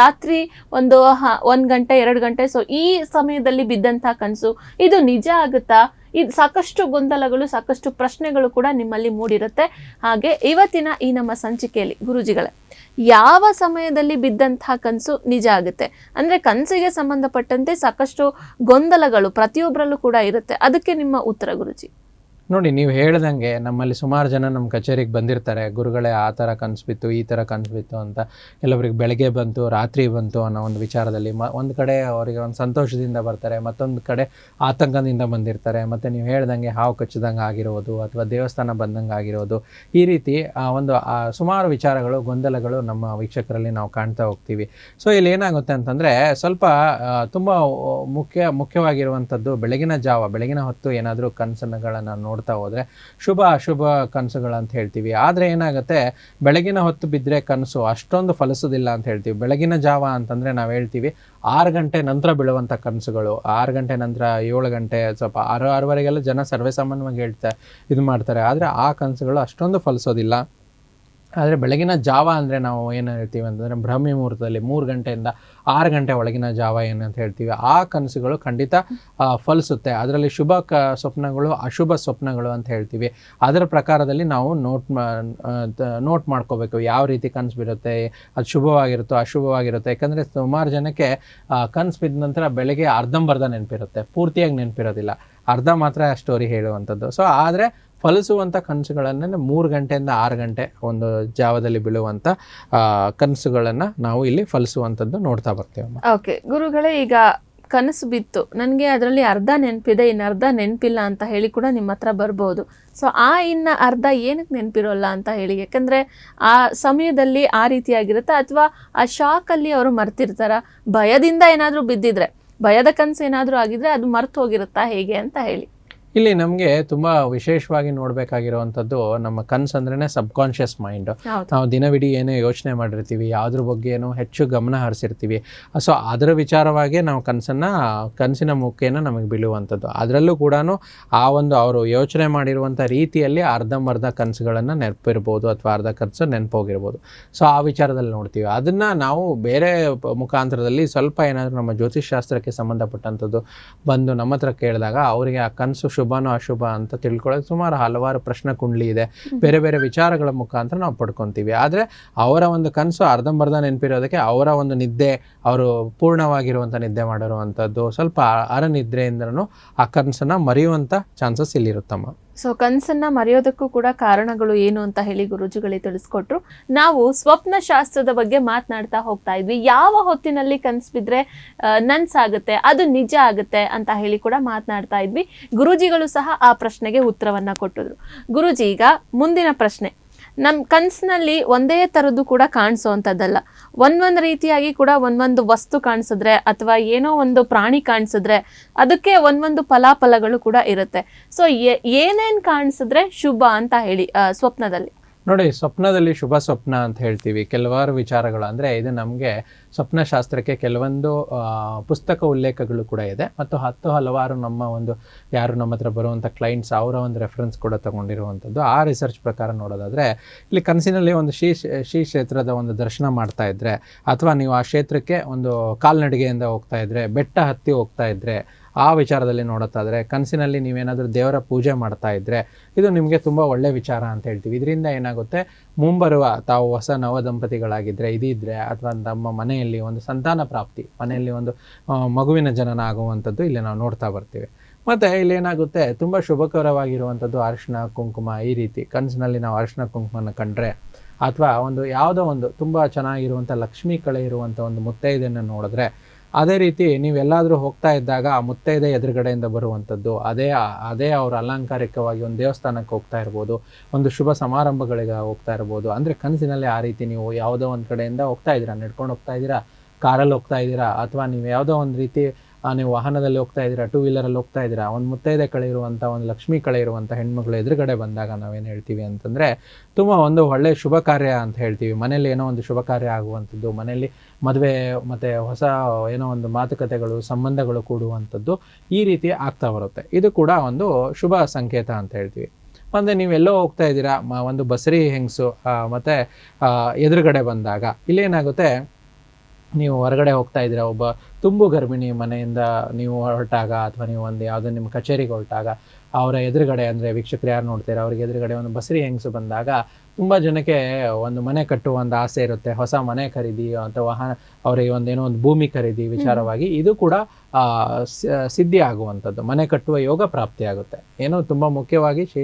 Speaker 1: ರಾತ್ರಿ 1 ಗಂಟೆ 2 ಗಂಟೆ, ಸೊ ಈ ಸಮಯದಲ್ಲಿ ಬಿದ್ದಂಥ ಕನಸು, ಇದು ನಿಜ ಆಗುತ್ತಾ? ಇದು ಸಾಕಷ್ಟು ಗೊಂದಲಗಳು, ಸಾಕಷ್ಟು ಪ್ರಶ್ನೆಗಳು ಕೂಡ ನಿಮ್ಮಲ್ಲಿ ಮೂಡಿರುತ್ತೆ. ಹಾಗೆ ಇವತ್ತಿನ ಈ ನಮ್ಮ ಸಂಚಿಕೆಯಲ್ಲಿ ಗುರೂಜಿಗಳೇ, ಯಾವ ಸಮಯದಲ್ಲಿ ಬಿದ್ದಂತಹ ಕನಸು ನಿಜ ಆಗುತ್ತೆ ಅಂದ್ರೆ ಕನಸಿಗೆ ಸಂಬಂಧಪಟ್ಟಂತೆ ಸಾಕಷ್ಟು ಗೊಂದಲಗಳು ಪ್ರತಿಯೊಬ್ಬರಲ್ಲೂ ಕೂಡ ಇರುತ್ತೆ. ಅದಕ್ಕೆ ನಿಮ್ಮ ಉತ್ತರ ಗುರುಜಿ?
Speaker 2: ನೋಡಿ, ನೀವು ಹೇಳ್ದಂಗೆ ನಮ್ಮಲ್ಲಿ ಸುಮಾರು ಜನ ನಮ್ಮ ಕಚೇರಿಗೆ ಬಂದಿರ್ತಾರೆ. ಗುರುಗಳೇ ಆ ಥರ ಕನಸು ಬಿತ್ತು, ಈ ಥರ ಕನಸು ಬಿತ್ತು ಅಂತ. ಕೆಲವರಿಗೆ ಬೆಳಗ್ಗೆ ಬಂತು, ರಾತ್ರಿ ಬಂತು ಅನ್ನೋ ಒಂದು ವಿಚಾರದಲ್ಲಿ ಒಂದು ಕಡೆ ಅವರಿಗೆ ಒಂದು ಸಂತೋಷದಿಂದ ಬರ್ತಾರೆ, ಮತ್ತೊಂದು ಕಡೆ ಆತಂಕದಿಂದ ಬಂದಿರ್ತಾರೆ. ಮತ್ತು ನೀವು ಹೇಳ್ದಂಗೆ ಹಾವು ಕಚ್ಚಿದಂಗೆ ಆಗಿರೋದು ಅಥವಾ ದೇವಸ್ಥಾನ ಬಂದಂಗೆ ಆಗಿರೋದು, ಈ ರೀತಿ ಸುಮಾರು ವಿಚಾರಗಳು, ಗೊಂದಲಗಳು ನಮ್ಮ ವೀಕ್ಷಕರಲ್ಲಿ ನಾವು ಕಾಣ್ತಾ ಹೋಗ್ತೀವಿ. ಸೊ ಇಲ್ಲಿ ಏನಾಗುತ್ತೆ ಅಂತಂದರೆ ಸ್ವಲ್ಪ ತುಂಬ ಮುಖ್ಯವಾಗಿರುವಂಥದ್ದು ಬೆಳಗಿನ ಹೊತ್ತು ಏನಾದರೂ ಕನಸುಗಳನ್ನು ನೋಡ್ತಾ ಹೋದ್ರೆ ಶುಭ ಅಶುಭ ಕನಸುಗಳಂತ ಹೇಳ್ತೀವಿ. ಆದರೆ ಏನಾಗುತ್ತೆ, ಬೆಳಗಿನ ಹೊತ್ತು ಬಿದ್ದರೆ ಕನಸು ಅಷ್ಟೊಂದು ಫಲಿಸೋದಿಲ್ಲ ಅಂತ ಹೇಳ್ತೀವಿ. ಬೆಳಗಿನ ಜಾವ ಅಂತಂದರೆ ನಾವು ಹೇಳ್ತೀವಿ 6 ಗಂಟೆ ನಂತರ ಬೀಳುವಂಥ ಕನಸುಗಳು, 6 ಗಂಟೆ ನಂತರ 7 ಗಂಟೆ, ಸ್ವಲ್ಪ 6:30 ಜನ ಸರ್ವೇ ಸಾಮಾನ್ಯವಾಗಿ ಇದು ಮಾಡ್ತಾರೆ. ಆದರೆ ಆ ಕನಸುಗಳು ಅಷ್ಟೊಂದು ಫಲಿಸೋದಿಲ್ಲ. ಆದರೆ ಬೆಳಗಿನ ಜಾವ ಅಂದರೆ ನಾವು ಏನು ಹೇಳ್ತೀವಿ ಅಂತಂದರೆ ಬ್ರಹ್ಮಿ ಮುಹೂರ್ತದಲ್ಲಿ 3 ಗಂಟೆಯಿಂದ 6 ಗಂಟೆ ಒಳಗಿನ ಜಾವ ಏನಂತ ಹೇಳ್ತೀವಿ, ಆ ಕನಸುಗಳು ಖಂಡಿತ ಫಲಿಸುತ್ತೆ. ಅದರಲ್ಲಿ ಶುಭ ಸ್ವಪ್ನಗಳು, ಅಶುಭ ಸ್ವಪ್ನಗಳು ಅಂತ ಹೇಳ್ತೀವಿ. ಅದರ ಪ್ರಕಾರದಲ್ಲಿ ನಾವು ನೋಟ್ ಮಾಡ್ಕೋಬೇಕು ಯಾವ ರೀತಿ ಕನಸು ಬಿಡುತ್ತೆ, ಅದು ಶುಭವಾಗಿರುತ್ತೋ ಅಶುಭವಾಗಿರುತ್ತೆ. ಯಾಕಂದರೆ ಸುಮಾರು ಜನಕ್ಕೆ ಕನಸು ಬಿದ್ದ ನಂತರ ಬೆಳಗ್ಗೆ ಅರ್ಧಂಬರ್ಧ ನೆನಪಿರುತ್ತೆ, ಪೂರ್ತಿಯಾಗಿ ನೆನಪಿರೋದಿಲ್ಲ, ಅರ್ಧ ಮಾತ್ರ ಸ್ಟೋರಿ ಹೇಳುವಂಥದ್ದು. ಸೊ ಆದರೆ ಫಲಿಸುವಂಥ ಕನಸುಗಳನ್ನು 3 ಗಂಟೆಯಿಂದ 6 ಗಂಟೆ ಒಂದು ಜಾವದಲ್ಲಿ ಬೀಳುವಂಥ ಕನಸುಗಳನ್ನು ನಾವು ಇಲ್ಲಿ ಫಲಿಸುವಂಥದ್ದು ನೋಡ್ತಾ ಬರ್ತೇವೆ.
Speaker 1: ಓಕೆ ಗುರುಗಳೇ, ಈಗ ಕನಸು ಬಿತ್ತು, ನನಗೆ ಅದರಲ್ಲಿ ಅರ್ಧ ನೆನಪಿದೆ, ಇನ್ನು ಅರ್ಧ ನೆನಪಿಲ್ಲ ಅಂತ ಹೇಳಿ ಕೂಡ ನಿಮ್ಮ ಹತ್ರ ಬರ್ಬೋದು. ಸೊ ಇನ್ನು ಅರ್ಧ ಏನಕ್ಕೆ ನೆನಪಿರೋಲ್ಲ ಅಂತ ಹೇಳಿ, ಯಾಕಂದರೆ ಆ ಸಮಯದಲ್ಲಿ ಆ ರೀತಿಯಾಗಿರುತ್ತೆ, ಅಥವಾ ಆ ಶಾಕಲ್ಲಿ ಅವರು ಮರ್ತಿರ್ತಾರ, ಭಯದಿಂದ ಏನಾದರೂ ಬಿದ್ದಿದ್ರೆ, ಭಯದ ಕನಸು ಏನಾದರೂ ಆಗಿದ್ರೆ ಅದು ಮರ್ತು ಹೋಗಿರುತ್ತಾ ಹೇಗೆ ಅಂತ ಹೇಳಿ.
Speaker 2: ಇಲ್ಲಿ ನಮಗೆ ತುಂಬ ವಿಶೇಷವಾಗಿ ನೋಡಬೇಕಾಗಿರುವಂಥದ್ದು ನಮ್ಮ ಕನಸು ಅಂದ್ರೇ ಸಬ್ಕಾನ್ಷಿಯಸ್ ಮೈಂಡು. ನಾವು ದಿನವಿಡೀ ಏನೋ ಯೋಚನೆ ಮಾಡಿರ್ತೀವಿ, ಯಾವುದ್ರ ಬಗ್ಗೆ ಏನೋ ಹೆಚ್ಚು ಗಮನ ಹರಿಸಿರ್ತೀವಿ. ಸೊ ಅದರ ವಿಚಾರವಾಗಿ ನಾವು ಕನಸಿನ ಮುಖೇನ ನಮಗೆ ಬೀಳುವಂಥದ್ದು. ಅದರಲ್ಲೂ ಕೂಡ ಆ ಒಂದು ಅವರು ಯೋಚನೆ ಮಾಡಿರುವಂಥ ರೀತಿಯಲ್ಲಿ ಅರ್ಧಂಬರ್ಧ ಕನಸುಗಳನ್ನು ನೆನಪಿರ್ಬೋದು ಅಥವಾ ಅರ್ಧ ಕನಸು ನೆನಪೋಗಿರ್ಬೋದು. ಸೊ ಆ ವಿಚಾರದಲ್ಲಿ ನೋಡ್ತೀವಿ. ಅದನ್ನು ನಾವು ಬೇರೆ ಮುಖಾಂತರದಲ್ಲಿ ಸ್ವಲ್ಪ ಏನಾದರೂ ನಮ್ಮ ಜ್ಯೋತಿಷ್ಶಾಸ್ತ್ರಕ್ಕೆ ಸಂಬಂಧಪಟ್ಟಂಥದ್ದು ಬಂದು ನಮ್ಮ ಹತ್ರ ಕೇಳಿದಾಗ ಅವರಿಗೆ ಆ ಕನಸು ಶುಭನೋ ಅಶುಭ ಅಂತ ತಿಳ್ಕೊಳ್ಳೋಕೆ ಸುಮಾರು ಹಲವಾರು ಪ್ರಶ್ನೆ ಕುಂಡ್ಲಿ ಇದೆ, ಬೇರೆ ಬೇರೆ ವಿಚಾರಗಳ ಮುಖಾಂತರ ನಾವು ಪಡ್ಕೊತೀವಿ. ಆದರೆ ಅವರ ಒಂದು ಕನಸು ಅರ್ಧಂಬರ್ಧ ನೆನಪಿರೋದಕ್ಕೆ ಅವರ ಒಂದು ನಿದ್ದೆ, ಅವರು ಪೂರ್ಣವಾಗಿರುವಂಥ ನಿದ್ದೆ ಮಾಡಿರುವಂಥದ್ದು, ಸ್ವಲ್ಪ ಅರನಿದ್ರೆಯಿಂದನೂ ಆ ಕನಸನ್ನು ಮರೆಯುವಂಥ ಚಾನ್ಸಸ್ ಇಲ್ಲಿರುತ್ತಮ್ಮ.
Speaker 1: ಸೊ ಕನಸನ್ನ ಮರೆಯೋದಕ್ಕೂ ಕೂಡ ಕಾರಣಗಳು ಏನು ಅಂತ ಹೇಳಿ ಗುರೂಜಿಗಳೇ ತಿಳಿಸ್ಕೊಟ್ರು. ನಾವು ಸ್ವಪ್ನ ಶಾಸ್ತ್ರದ ಬಗ್ಗೆ ಮಾತನಾಡ್ತಾ ಹೋಗ್ತಾ ಇದ್ವಿ. ಯಾವ ಹೊತ್ತಿನಲ್ಲಿ ಕನಸು ಬಿದ್ರೆ ನನ್ಸಾಗುತ್ತೆ, ಅದು ನಿಜ ಆಗುತ್ತೆ ಅಂತ ಹೇಳಿ ಕೂಡ ಮಾತನಾಡ್ತಾ ಇದ್ವಿ. ಗುರೂಜಿಗಳು ಸಹ ಆ ಪ್ರಶ್ನೆಗೆ ಉತ್ತರವನ್ನ ಕೊಟ್ಟಿದ್ರು. ಗುರೂಜಿ, ಈಗ ಮುಂದಿನ ಪ್ರಶ್ನೆ, ನಮ್ಮ ಕನಸಿನಲ್ಲಿ ಒಂದೇ ಥರದ್ದು ಕೂಡ ಕಾಣಿಸೋವಂಥದ್ದಲ್ಲ. ಒಂದೊಂದು ರೀತಿಯಾಗಿ ಕೂಡ ಒಂದೊಂದು ವಸ್ತು ಕಾಣಿಸಿದ್ರೆ ಅಥವಾ ಏನೋ ಒಂದು ಪ್ರಾಣಿ ಕಾಣಿಸಿದ್ರೆ ಅದಕ್ಕೆ ಒಂದೊಂದು ಫಲಾಫಲಗಳು ಕೂಡ ಇರುತ್ತೆ. ಸೊ ಏನೇನು ಕಾಣಿಸಿದ್ರೆ ಶುಭ ಅಂತ ಹೇಳಿ ಸ್ವಪ್ನದಲ್ಲಿ?
Speaker 2: ನೋಡಿ, ಸ್ವಪ್ನದಲ್ಲಿ ಶುಭ ಸ್ವಪ್ನ ಅಂತ ಹೇಳ್ತೀವಿ. ಕೆಲವಾರು ವಿಚಾರಗಳು ಅಂದರೆ ಇದು ನಮಗೆ ಸ್ವಪ್ನಶಾಸ್ತ್ರಕ್ಕೆ ಕೆಲವೊಂದು ಪುಸ್ತಕ ಉಲ್ಲೇಖಗಳು ಕೂಡ ಇದೆ, ಮತ್ತು ಹಲವಾರು ನಮ್ಮ ಒಂದು ಯಾರು ನಮ್ಮ ಹತ್ರ ಬರುವಂಥ ಕ್ಲೈಂಟ್ಸ್ ಅವರ ಒಂದು ರೆಫರೆನ್ಸ್ ಕೂಡ ತಗೊಂಡಿರುವಂಥದ್ದು. ಆ ರಿಸರ್ಚ್ ಪ್ರಕಾರ ನೋಡೋದಾದರೆ ಇಲ್ಲಿ ಕನಸಿನಲ್ಲಿ ಒಂದು ಶ್ರೀ ಕ್ಷೇತ್ರದ ಒಂದು ದರ್ಶನ ಮಾಡ್ತಾ ಇದ್ದರೆ, ಅಥವಾ ನೀವು ಆ ಕ್ಷೇತ್ರಕ್ಕೆ ಒಂದು ಕಾಲ್ನಡಿಗೆಯಿಂದ ಹೋಗ್ತಾ ಇದ್ದರೆ, ಬೆಟ್ಟ ಹತ್ತಿ ಹೋಗ್ತಾ ಇದ್ದರೆ, ಆ ವಿಚಾರದಲ್ಲಿ ನೋಡುತ್ತಾದರೆ ಕನಸಿನಲ್ಲಿ ನೀವೇನಾದರೂ ದೇವರ ಪೂಜೆ ಮಾಡ್ತಾ ಇದ್ದರೆ ಇದು ನಿಮಗೆ ತುಂಬ ಒಳ್ಳೆಯ ವಿಚಾರ ಅಂತ ಹೇಳ್ತೀವಿ. ಇದರಿಂದ ಏನಾಗುತ್ತೆ, ಮುಂಬರುವ ತಾವು ಹೊಸ ನವ ದಂಪತಿಗಳಾಗಿದ್ದರೆ ಇದಿದ್ದರೆ, ಅಥವಾ ನಮ್ಮ ಮನೆಯಲ್ಲಿ ಒಂದು ಸಂತಾನ ಪ್ರಾಪ್ತಿ, ಮನೆಯಲ್ಲಿ ಒಂದು ಮಗುವಿನ ಜನನ ಆಗುವಂಥದ್ದು ಇಲ್ಲಿ ನಾವು ನೋಡ್ತಾ ಬರ್ತೀವಿ. ಮತ್ತು ಇಲ್ಲೇನಾಗುತ್ತೆ, ತುಂಬ ಶುಭಕರವಾಗಿರುವಂಥದ್ದು ಅರಿಶಿನ ಕುಂಕುಮ. ಈ ರೀತಿ ಕನಸಿನಲ್ಲಿ ನಾವು ಅರಿಶಿನ ಕುಂಕುಮನ ಕಂಡ್ರೆ, ಅಥವಾ ಒಂದು ಯಾವುದೋ ಒಂದು ತುಂಬ ಚೆನ್ನಾಗಿರುವಂಥ ಲಕ್ಷ್ಮೀ ಕಳೆ ಇರುವಂಥ ಒಂದು ಮುತ್ತೈದೆಯನ್ನು ನೋಡಿದ್ರೆ, ಅದೇ ರೀತಿ ನೀವೆಲ್ಲಾದರೂ ಹೋಗ್ತಾ ಇದ್ದಾಗ ಆ ಮುತ್ತೈದೆ ಎದುರುಗಡೆಯಿಂದ ಬರುವಂಥದ್ದು, ಅದೇ ಅವರು ಅಲಂಕಾರಿಕವಾಗಿ ಒಂದು ದೇವಸ್ಥಾನಕ್ಕೆ ಹೋಗ್ತಾ ಇರ್ಬೋದು, ಒಂದು ಶುಭ ಸಮಾರಂಭಗಳಿಗೆ ಹೋಗ್ತಾ ಇರ್ಬೋದು. ಅಂದರೆ ಕನಸಿನಲ್ಲಿ ಆ ರೀತಿ ನೀವು ಯಾವುದೋ ಒಂದು ಕಡೆಯಿಂದ ಹೋಗ್ತಾ ಇದ್ದೀರಾ, ನಡ್ಕೊಂಡು ಹೋಗ್ತಾ ಇದ್ದೀರಾ, ಕಾರಲ್ಲಿ ಹೋಗ್ತಾ ಇದ್ದೀರಾ, ಅಥವಾ ನೀವು ಯಾವುದೋ ಒಂದು ರೀತಿ ನೀವು ವಾಹನದಲ್ಲಿ ಹೋಗ್ತಾ ಇದ್ದೀರಾ, ಟೂ ವೀಲರಲ್ಲಿ ಹೋಗ್ತಾ ಇದ್ದೀರಾ, ಒಂದು ಮುತ್ತೈದೆ ಕಳೆ ಇರುವಂಥ ಒಂದು ಲಕ್ಷ್ಮೀ ಕಳೆ ಇರುವಂಥ ಹೆಣ್ಮಗಳು ಎದುರುಗಡೆ ಬಂದಾಗ ನಾವೇನು ಹೇಳ್ತೀವಿ ಅಂತಂದರೆ ತುಂಬ ಒಂದು ಒಳ್ಳೆಯ ಶುಭ ಕಾರ್ಯ ಅಂತ ಹೇಳ್ತೀವಿ. ಮನೇಲಿ ಏನೋ ಒಂದು ಶುಭ ಕಾರ್ಯ ಆಗುವಂಥದ್ದು, ಮನೆಯಲ್ಲಿ ಮದುವೆ ಮತ್ತು ಹೊಸ ಏನೋ ಒಂದು ಮಾತುಕತೆಗಳು, ಸಂಬಂಧಗಳು ಕೂಡುವಂಥದ್ದು ಈ ರೀತಿ ಆಗ್ತಾ ಬರುತ್ತೆ. ಇದು ಕೂಡ ಒಂದು ಶುಭ ಸಂಕೇತ ಅಂತ ಹೇಳ್ತೀವಿ. ಮತ್ತು ನೀವೆಲ್ಲೋ ಹೋಗ್ತಾ ಇದ್ದೀರಾ, ಒಂದು ಬಸರಿ ಹೆಂಗಸು ಮತ್ತು ಎದುರುಗಡೆ ಬಂದಾಗ ಇಲ್ಲೇನಾಗುತ್ತೆ, ನೀವು ಹೊರಗಡೆ ಹೋಗ್ತಾ ಇದ್ದೀರಾ, ಒಬ್ಬ ತುಂಬು ಗರ್ಭಿಣಿ ಮನೆಯಿಂದ ನೀವು ಹೊರಟಾಗ, ಅಥವಾ ನೀವು ಒಂದು ಯಾವುದೋ ನಿಮ್ಮ ಕಚೇರಿಗೆ ಹೊರಟಾಗ ಅವರ ಎದುರುಗಡೆ, ಅಂದರೆ ವೀಕ್ಷಕರು ಯಾರು ನೋಡ್ತೀರಾ ಅವ್ರಿಗೆ ಎದುರುಗಡೆ ಒಂದು ಬಸರಿ ಹೆಂಗಸು ಬಂದಾಗ ತುಂಬ ಜನಕ್ಕೆ ಒಂದು ಮನೆ ಕಟ್ಟುವ ಒಂದು ಆಸೆ ಇರುತ್ತೆ, ಹೊಸ ಮನೆ ಖರೀದಿ ಅಥವಾ ವಾಹನ, ಅವರಿಗೆ ಒಂದೇನೋ ಒಂದು ಭೂಮಿ ಖರೀದಿ ವಿಚಾರವಾಗಿ ಇದು ಕೂಡ ಸಿದ್ಧಿ ಆಗುವಂಥದ್ದು, ಮನೆ ಕಟ್ಟುವ ಯೋಗ ಪ್ರಾಪ್ತಿಯಾಗುತ್ತೆ. ಏನೋ ತುಂಬ ಮುಖ್ಯವಾಗಿ ಶ್ರೀ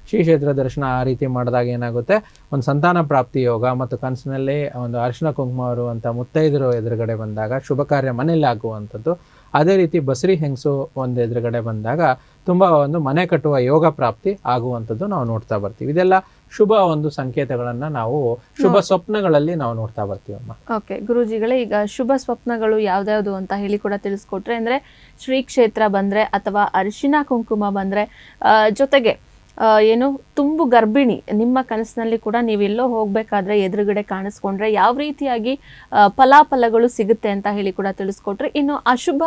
Speaker 2: ಕ್ಷೇತ್ರ ದರ್ಶನ ಆ ರೀತಿ ಮಾಡಿದಾಗ ಏನಾಗುತ್ತೆ, ಒಂದು ಸಂತಾನ ಪ್ರಾಪ್ತಿ ಯೋಗ, ಮತ್ತು ಕನಸಿನಲ್ಲಿ ಒಂದು ಅರಿಶಿನ ಕುಂಕುಮ ಬರುವಂಥ ಮುತ್ತೈದರು ಎದುರುಗಡೆ ಬಂದಾಗ ಶುಭ ಕಾರ್ಯ ಮನೆಯಲ್ಲಿ ಆಗುವಂಥದ್ದು. ಅದೇ ರೀತಿ ಬಸರಿ ಹೆಂಗಸು ಒಂದು ಎದುರುಗಡೆ ಬಂದಾಗ ತುಂಬ ಒಂದು ಮನೆ ಕಟ್ಟುವ ಯೋಗ ಪ್ರಾಪ್ತಿ ಆಗುವಂಥದ್ದು ನಾವು ನೋಡ್ತಾ ಬರ್ತೀವಿ. ಇದೆಲ್ಲ ಶುಭ ಒಂದು ಸಂಕೇತಗಳನ್ನ ನಾವು ಶುಭ ಸ್ವಪ್ನಗಳಲ್ಲಿ ನಾವು ನೋಡ್ತಾ ಬರ್ತೀವಮ್ಮ.
Speaker 1: ಓಕೆ ಗುರೂಜಿಗಳೇ, ಈಗ ಶುಭ ಸ್ವಪ್ನಗಳು ಯಾವ್ದ್ಯಾವ್ದು ಅಂತ ಹೇಳಿ ಕೂಡ ತಿಳಿಸ್ಕೊಟ್ರೆ, ಅಂದ್ರೆ ಶ್ರೀ ಕ್ಷೇತ್ರ ಬಂದ್ರೆ ಅಥವಾ ಅರಿಶಿನ ಕುಂಕುಮ ಬಂದ್ರೆ, ಜೊತೆಗೆ ಏನು ತುಂಬು ಗರ್ಭಿಣಿ ನಿಮ್ಮ ಕನಸಿನಲ್ಲಿ ಕೂಡ ನೀವೆಲ್ಲೋ ಹೋಗ್ಬೇಕಾದ್ರೆ ಎದುರುಗಡೆ ಕಾಣಿಸ್ಕೊಂಡ್ರೆ ಯಾವ ರೀತಿಯಾಗಿ ಫಲಾಫಲಗಳು ಸಿಗುತ್ತೆ ಅಂತ ಹೇಳಿ ಕೂಡ ತಿಳಿಸ್ಕೊಟ್ರೆ, ಇನ್ನು ಅಶುಭ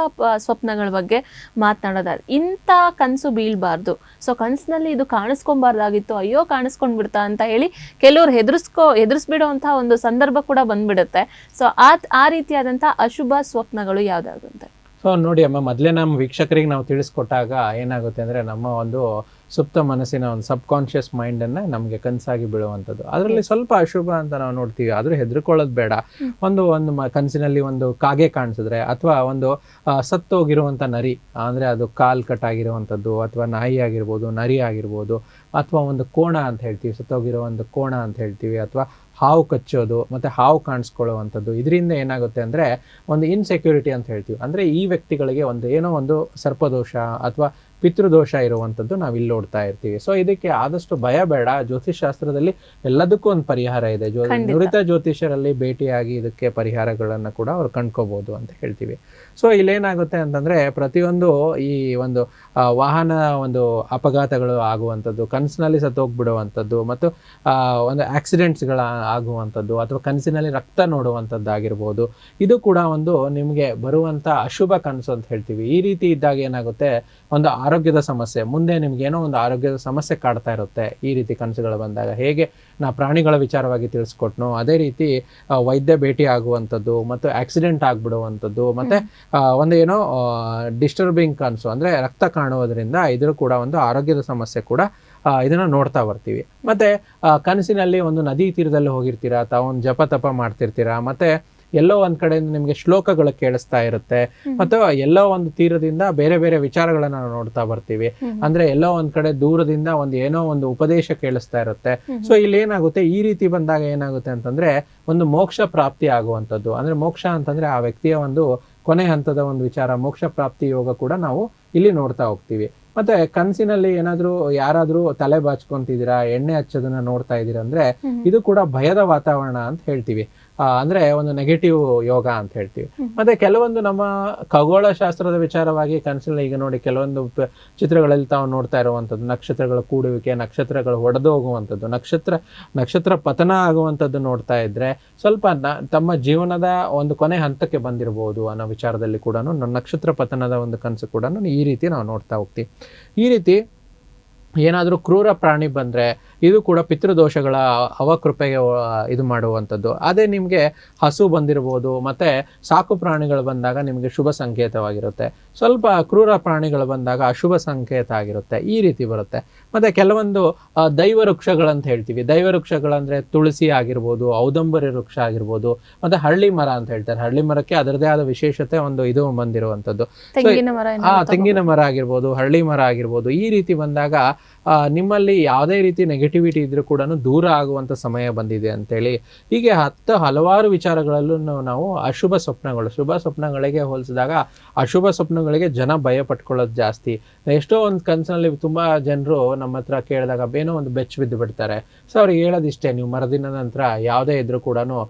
Speaker 1: ಸ್ವಪ್ನಗಳ ಬಗ್ಗೆ ಮಾತನಾಡೋದಾದ್ರೆ, ಇಂಥ ಕನಸು ಬೀಳ್ಬಾರ್ದು, ಸೊ ಕನಸಿನಲ್ಲಿ ಇದು ಕಾಣಿಸ್ಕೊಂಬಾರ್ದಾಗಿತ್ತು, ಅಯ್ಯೋ ಕಾಣಿಸ್ಕೊಂಡ್ಬಿಡ್ತಾ ಅಂತ ಹೇಳಿ ಕೆಲವ್ರು ಹೆದರ್ಸ್ಬಿಡುವಂತಹ ಒಂದು ಸಂದರ್ಭ ಕೂಡ ಬಂದ್ಬಿಡುತ್ತೆ. ಸೊ ಆ ರೀತಿಯಾದಂಥ ಅಶುಭ ಸ್ವಪ್ನಗಳು ಯಾವ್ದಾದ್ರು ಅಂತ?
Speaker 2: ಸೊ ನೋಡಿ ಅಮ್ಮ, ಮೊದಲೇ ನಮ್ಮ ವೀಕ್ಷಕರಿಗೆ ನಾವು ತಿಳಿಸ್ಕೊಟ್ಟಾಗ ಏನಾಗುತ್ತೆ ಅಂದರೆ, ನಮ್ಮ ಒಂದು ಸುಪ್ತ ಮನಸ್ಸಿನ ಒಂದು ಸಬ್ ಕಾನ್ಷಿಯಸ್ ಮೈಂಡನ್ನು ನಮಗೆ ಕನಸಾಗಿ ಬೀಳುವಂಥದ್ದು, ಅದರಲ್ಲಿ ಸ್ವಲ್ಪ ಅಶುಭ ಅಂತ ನಾವು ನೋಡ್ತೀವಿ. ಆದರೂ ಹೆದರ್ಕೊಳ್ಳೋದು ಬೇಡ. ಒಂದು ಕನಸಿನಲ್ಲಿ ಒಂದು ಕಾಗೆ ಕಾಣಿಸಿದ್ರೆ, ಅಥವಾ ಒಂದು ಸತ್ತೋಗಿರುವಂಥ ನರಿ, ಅಂದರೆ ಅದು ಕಾಲ್ ಕಟ್ಟಾಗಿರುವಂಥದ್ದು, ಅಥವಾ ನಾಯಿ ಆಗಿರ್ಬೋದು, ನರಿ ಆಗಿರ್ಬೋದು, ಅಥವಾ ಒಂದು ಕೋಣ ಅಂತ ಹೇಳ್ತೀವಿ, ಸತ್ತೋಗಿರೋ ಒಂದು ಕೋಣ ಅಂತ ಹೇಳ್ತೀವಿ, ಅಥವಾ ಹಾವು ಕಚ್ಚೋದು, ಮತ್ತು ಹಾವು ಕಾಣಿಸ್ಕೊಳ್ಳುವಂಥದ್ದು. ಇದರಿಂದ ಏನಾಗುತ್ತೆ ಅಂದರೆ ಒಂದು ಇನ್ಸೆಕ್ಯೂರಿಟಿ ಅಂತ ಹೇಳ್ತೀವಿ. ಅಂದರೆ ಈ ವ್ಯಕ್ತಿಗಳಿಗೆ ಏನೋ ಒಂದು ಸರ್ಪದೋಷ ಅಥವಾ ಪಿತೃದೋಷ ಇರುವಂಥದ್ದು ನಾವು ಇಲ್ಲಿ ನೋಡ್ತಾ ಇರ್ತೀವಿ. ಸೊ ಇದಕ್ಕೆ ಆದಷ್ಟು ಭಯ ಬೇಡ. ಜ್ಯೋತಿಷಾಸ್ತ್ರದಲ್ಲಿ ಎಲ್ಲದಕ್ಕೂ ಒಂದು ಪರಿಹಾರ ಇದೆ. ನುರಿತ ಜ್ಯೋತಿಷರಲ್ಲಿ ಭೇಟಿಯಾಗಿ ಇದಕ್ಕೆ ಪರಿಹಾರಗಳನ್ನು ಕೂಡ ಅವ್ರು ಕಂಡ್ಕೋಬಹುದು ಅಂತ ಹೇಳ್ತೀವಿ. ಸೊ ಇಲ್ಲೇನಾಗುತ್ತೆ ಅಂತಂದ್ರೆ, ಪ್ರತಿಯೊಂದು ಈ ಒಂದು ವಾಹನ ಒಂದು ಅಪಘಾತಗಳು ಆಗುವಂಥದ್ದು, ಕನಸಿನಲ್ಲಿ ಸತ್ತೋಗ್ಬಿಡುವಂಥದ್ದು, ಮತ್ತು ಒಂದು ಆಕ್ಸಿಡೆಂಟ್ಸ್ಗಳ ಆಗುವಂಥದ್ದು, ಅಥವಾ ಕನಸಿನಲ್ಲಿ ರಕ್ತ ನೋಡುವಂಥದ್ದು ಆಗಿರ್ಬೋದು, ಇದು ಕೂಡ ಒಂದು ನಿಮಗೆ ಬರುವಂಥ ಅಶುಭ ಕನಸು ಅಂತ ಹೇಳ್ತೀವಿ. ಈ ರೀತಿ ಇದ್ದಾಗ ಏನಾಗುತ್ತೆ, ಒಂದು ಆರೋಗ್ಯದ ಸಮಸ್ಯೆ, ಮುಂದೆ ನಿಮ್ಗೇನೋ ಒಂದು ಆರೋಗ್ಯದ ಸಮಸ್ಯೆ ಕಾಡ್ತಾ ಇರುತ್ತೆ ಈ ರೀತಿ ಕನಸುಗಳು ಬಂದಾಗ. ಹೇಗೆ ನಾ ಪ್ರಾಣಿಗಳ ವಿಚಾರವಾಗಿ ತಿಳಿಸ್ಕೊಟ್ನೋ ಅದೇ ರೀತಿ ವೈದ್ಯ ಭೇಟಿ ಆಗುವಂಥದ್ದು, ಮತ್ತು ಆಕ್ಸಿಡೆಂಟ್ ಆಗ್ಬಿಡುವಂಥದ್ದು, ಮತ್ತೆ ಒಂದು ಏನೋ ಡಿಸ್ಟರ್ಬಿಂಗ್ ಕನಸು, ಅಂದರೆ ರಕ್ತ ಕಾಣುವುದರಿಂದ ಇದ್ರ ಕೂಡ ಒಂದು ಆರೋಗ್ಯದ ಸಮಸ್ಯೆ ಕೂಡ ಇದನ್ನ ನೋಡ್ತಾ ಬರ್ತೀವಿ. ಮತ್ತೆ ಕನಸಿನಲ್ಲಿ ಒಂದು ನದಿ ತೀರದಲ್ಲಿ ಹೋಗಿರ್ತೀರಾ, ತಾವು ಒಂದು ಜಪ ತಪ ಮಾಡ್ತಿರ್ತೀರಾ, ಮತ್ತೆ ಎಲ್ಲೋ ಒಂದ್ ಕಡೆಯಿಂದ ನಿಮ್ಗೆ ಶ್ಲೋಕಗಳು ಕೇಳಿಸ್ತಾ ಇರುತ್ತೆ, ಮತ್ತು ಎಲ್ಲೋ ಒಂದು ತೀರದಿಂದ ಬೇರೆ ಬೇರೆ ವಿಚಾರಗಳನ್ನ ನಾವು ನೋಡ್ತಾ ಬರ್ತೀವಿ. ಅಂದ್ರೆ ಎಲ್ಲೋ ಒಂದ್ ಕಡೆ ದೂರದಿಂದ ಏನೋ ಒಂದು ಉಪದೇಶ ಕೇಳಿಸ್ತಾ ಇರುತ್ತೆ. ಸೊ ಇಲ್ಲಿ ಏನಾಗುತ್ತೆ, ಈ ರೀತಿ ಬಂದಾಗ ಏನಾಗುತ್ತೆ ಅಂತಂದ್ರೆ ಒಂದು ಮೋಕ್ಷ ಪ್ರಾಪ್ತಿ ಆಗುವಂಥದ್ದು. ಅಂದ್ರೆ ಮೋಕ್ಷ ಅಂತಂದ್ರೆ ಆ ವ್ಯಕ್ತಿಯ ಒಂದು ಕೊನೆ ಹಂತದ ಒಂದು ವಿಚಾರ, ಮೋಕ್ಷ ಪ್ರಾಪ್ತಿ ಯೋಗ ಕೂಡ ನಾವು ಇಲ್ಲಿ ನೋಡ್ತಾ ಹೋಗ್ತೀವಿ. ಮತ್ತೆ ಕನಸಿನಲ್ಲಿ ಯಾರಾದ್ರೂ ತಲೆ ಬಾಚ್ಕೊಂತಿದ್ದೀರಾ, ಎಣ್ಣೆ ಹಚ್ಚೋದನ್ನ ನೋಡ್ತಾ ಇದ್ದೀರಾ ಅಂದ್ರೆ ಇದು ಕೂಡ ಭಯದ ವಾತಾವರಣ ಅಂತ ಹೇಳ್ತೀವಿ. ಅಂದ್ರೆ ಒಂದು ನೆಗೆಟಿವ್ ಯೋಗ ಅಂತ ಹೇಳ್ತೀವಿ. ಮತ್ತೆ ಕೆಲವೊಂದು ನಮ್ಮ ಖಗೋಳ ಶಾಸ್ತ್ರದ ವಿಚಾರವಾಗಿ ಕನಸಿನಲ್ಲಿ ಈಗ ನೋಡಿ ಕೆಲವೊಂದು ಚಿತ್ರಗಳಲ್ಲಿ ತಾವು ನೋಡ್ತಾ ಇರುವಂಥದ್ದು ನಕ್ಷತ್ರಗಳ ಕೂಡುವಿಕೆ, ನಕ್ಷತ್ರಗಳು ಒಡೆದು ಹೋಗುವಂಥದ್ದು, ನಕ್ಷತ್ರ ಪತನ ಆಗುವಂಥದ್ದು ನೋಡ್ತಾ ಇದ್ರೆ ಸ್ವಲ್ಪ ತಮ್ಮ ಜೀವನದ ಒಂದು ಕೊನೆ ಹಂತಕ್ಕೆ ಬಂದಿರಬಹುದು ಅನ್ನೋ ವಿಚಾರದಲ್ಲಿ ಕೂಡ ನಕ್ಷತ್ರ ಪತನದ ಒಂದು ಕನಸು ಕೂಡ ಈ ರೀತಿ ನಾವು ನೋಡ್ತಾ ಹೋಗ್ತೀವಿ. ಈ ರೀತಿ ಏನಾದರೂ ಕ್ರೂರ ಪ್ರಾಣಿ ಬಂದರೆ ಇದು ಕೂಡ ಪಿತೃದೋಷಗಳ ಅವಕೃಪೆಗೆ ಇದು ಮಾಡುವಂಥದ್ದು. ಅದೇ ನಿಮಗೆ ಹಸು ಬಂದಿರ್ಬೋದು, ಮತ್ತು ಸಾಕು ಪ್ರಾಣಿಗಳು ಬಂದಾಗ ನಿಮಗೆ ಶುಭ ಸಂಕೇತವಾಗಿರುತ್ತೆ. ಸ್ವಲ್ಪ ಕ್ರೂರ ಪ್ರಾಣಿಗಳು ಬಂದಾಗ ಅಶುಭ ಸಂಕೇತ ಆಗಿರುತ್ತೆ. ಈ ರೀತಿ ಬರುತ್ತೆ. ಮತ್ತು ಕೆಲವೊಂದು ದೈವ ವೃಕ್ಷಗಳಂತ ಹೇಳ್ತೀವಿ. ದೈವ ವೃಕ್ಷಗಳಂದರೆ ತುಳಸಿ ಆಗಿರ್ಬೋದು, ಔದಂಬರಿ ವೃಕ್ಷ ಆಗಿರ್ಬೋದು, ಮತ್ತು ಹಳ್ಳಿ ಮರ ಅಂತ ಹೇಳ್ತಾರೆ. ಹಳ್ಳಿ ಮರಕ್ಕೆ ಅದರದೇ ಆದ ವಿಶೇಷತೆ ಇದು ಬಂದಿರುವಂಥದ್ದು. ತೆಂಗಿನ ಮರ ಆಗಿರ್ಬೋದು, ಹಳ್ಳಿ ಮರ ಆಗಿರ್ಬೋದು. ಈ ರೀತಿ ಬಂದಾಗ ನಿಮ್ಮಲ್ಲಿ ಯಾವುದೇ ರೀತಿ ನೆಗೆಟಿವಿಟಿ ಇದ್ರೂ ಕೂಡ ದೂರ ಆಗುವಂಥ ಸಮಯ ಬಂದಿದೆ ಅಂತೇಳಿ. ಹೀಗೆ ಹಲವಾರು ವಿಚಾರಗಳಲ್ಲೂ ನಾವು ಅಶುಭ ಸ್ವಪ್ನಗಳು, ಶುಭ ಸ್ವಪ್ನಗಳಿಗೆ ಹೋಲಿಸಿದಾಗ ಅಶುಭ ಸ್ವಪ್ನಗಳಿಗೆ ಜನ ಭಯ ಪಟ್ಕೊಳ್ಳೋದು ಜಾಸ್ತಿ. ಎಷ್ಟೋ ಒಂದು ಕನಸಿನಲ್ಲಿ ತುಂಬ ಜನರು ನಮ್ಮ ಹತ್ರ ಕೇಳಿದಾಗ ಏನೋ ಒಂದು ಬೆಚ್ಚ ಬಿದ್ದು ಬಿಡ್ತಾರೆ. ಸೊ ಅವ್ರಿಗೆ ಹೇಳೋದಿಷ್ಟೇ, ನೀವು ಮರುದಿನ ನಂತರ ಯಾವುದೇ ಇದ್ರೂ ಕೂಡ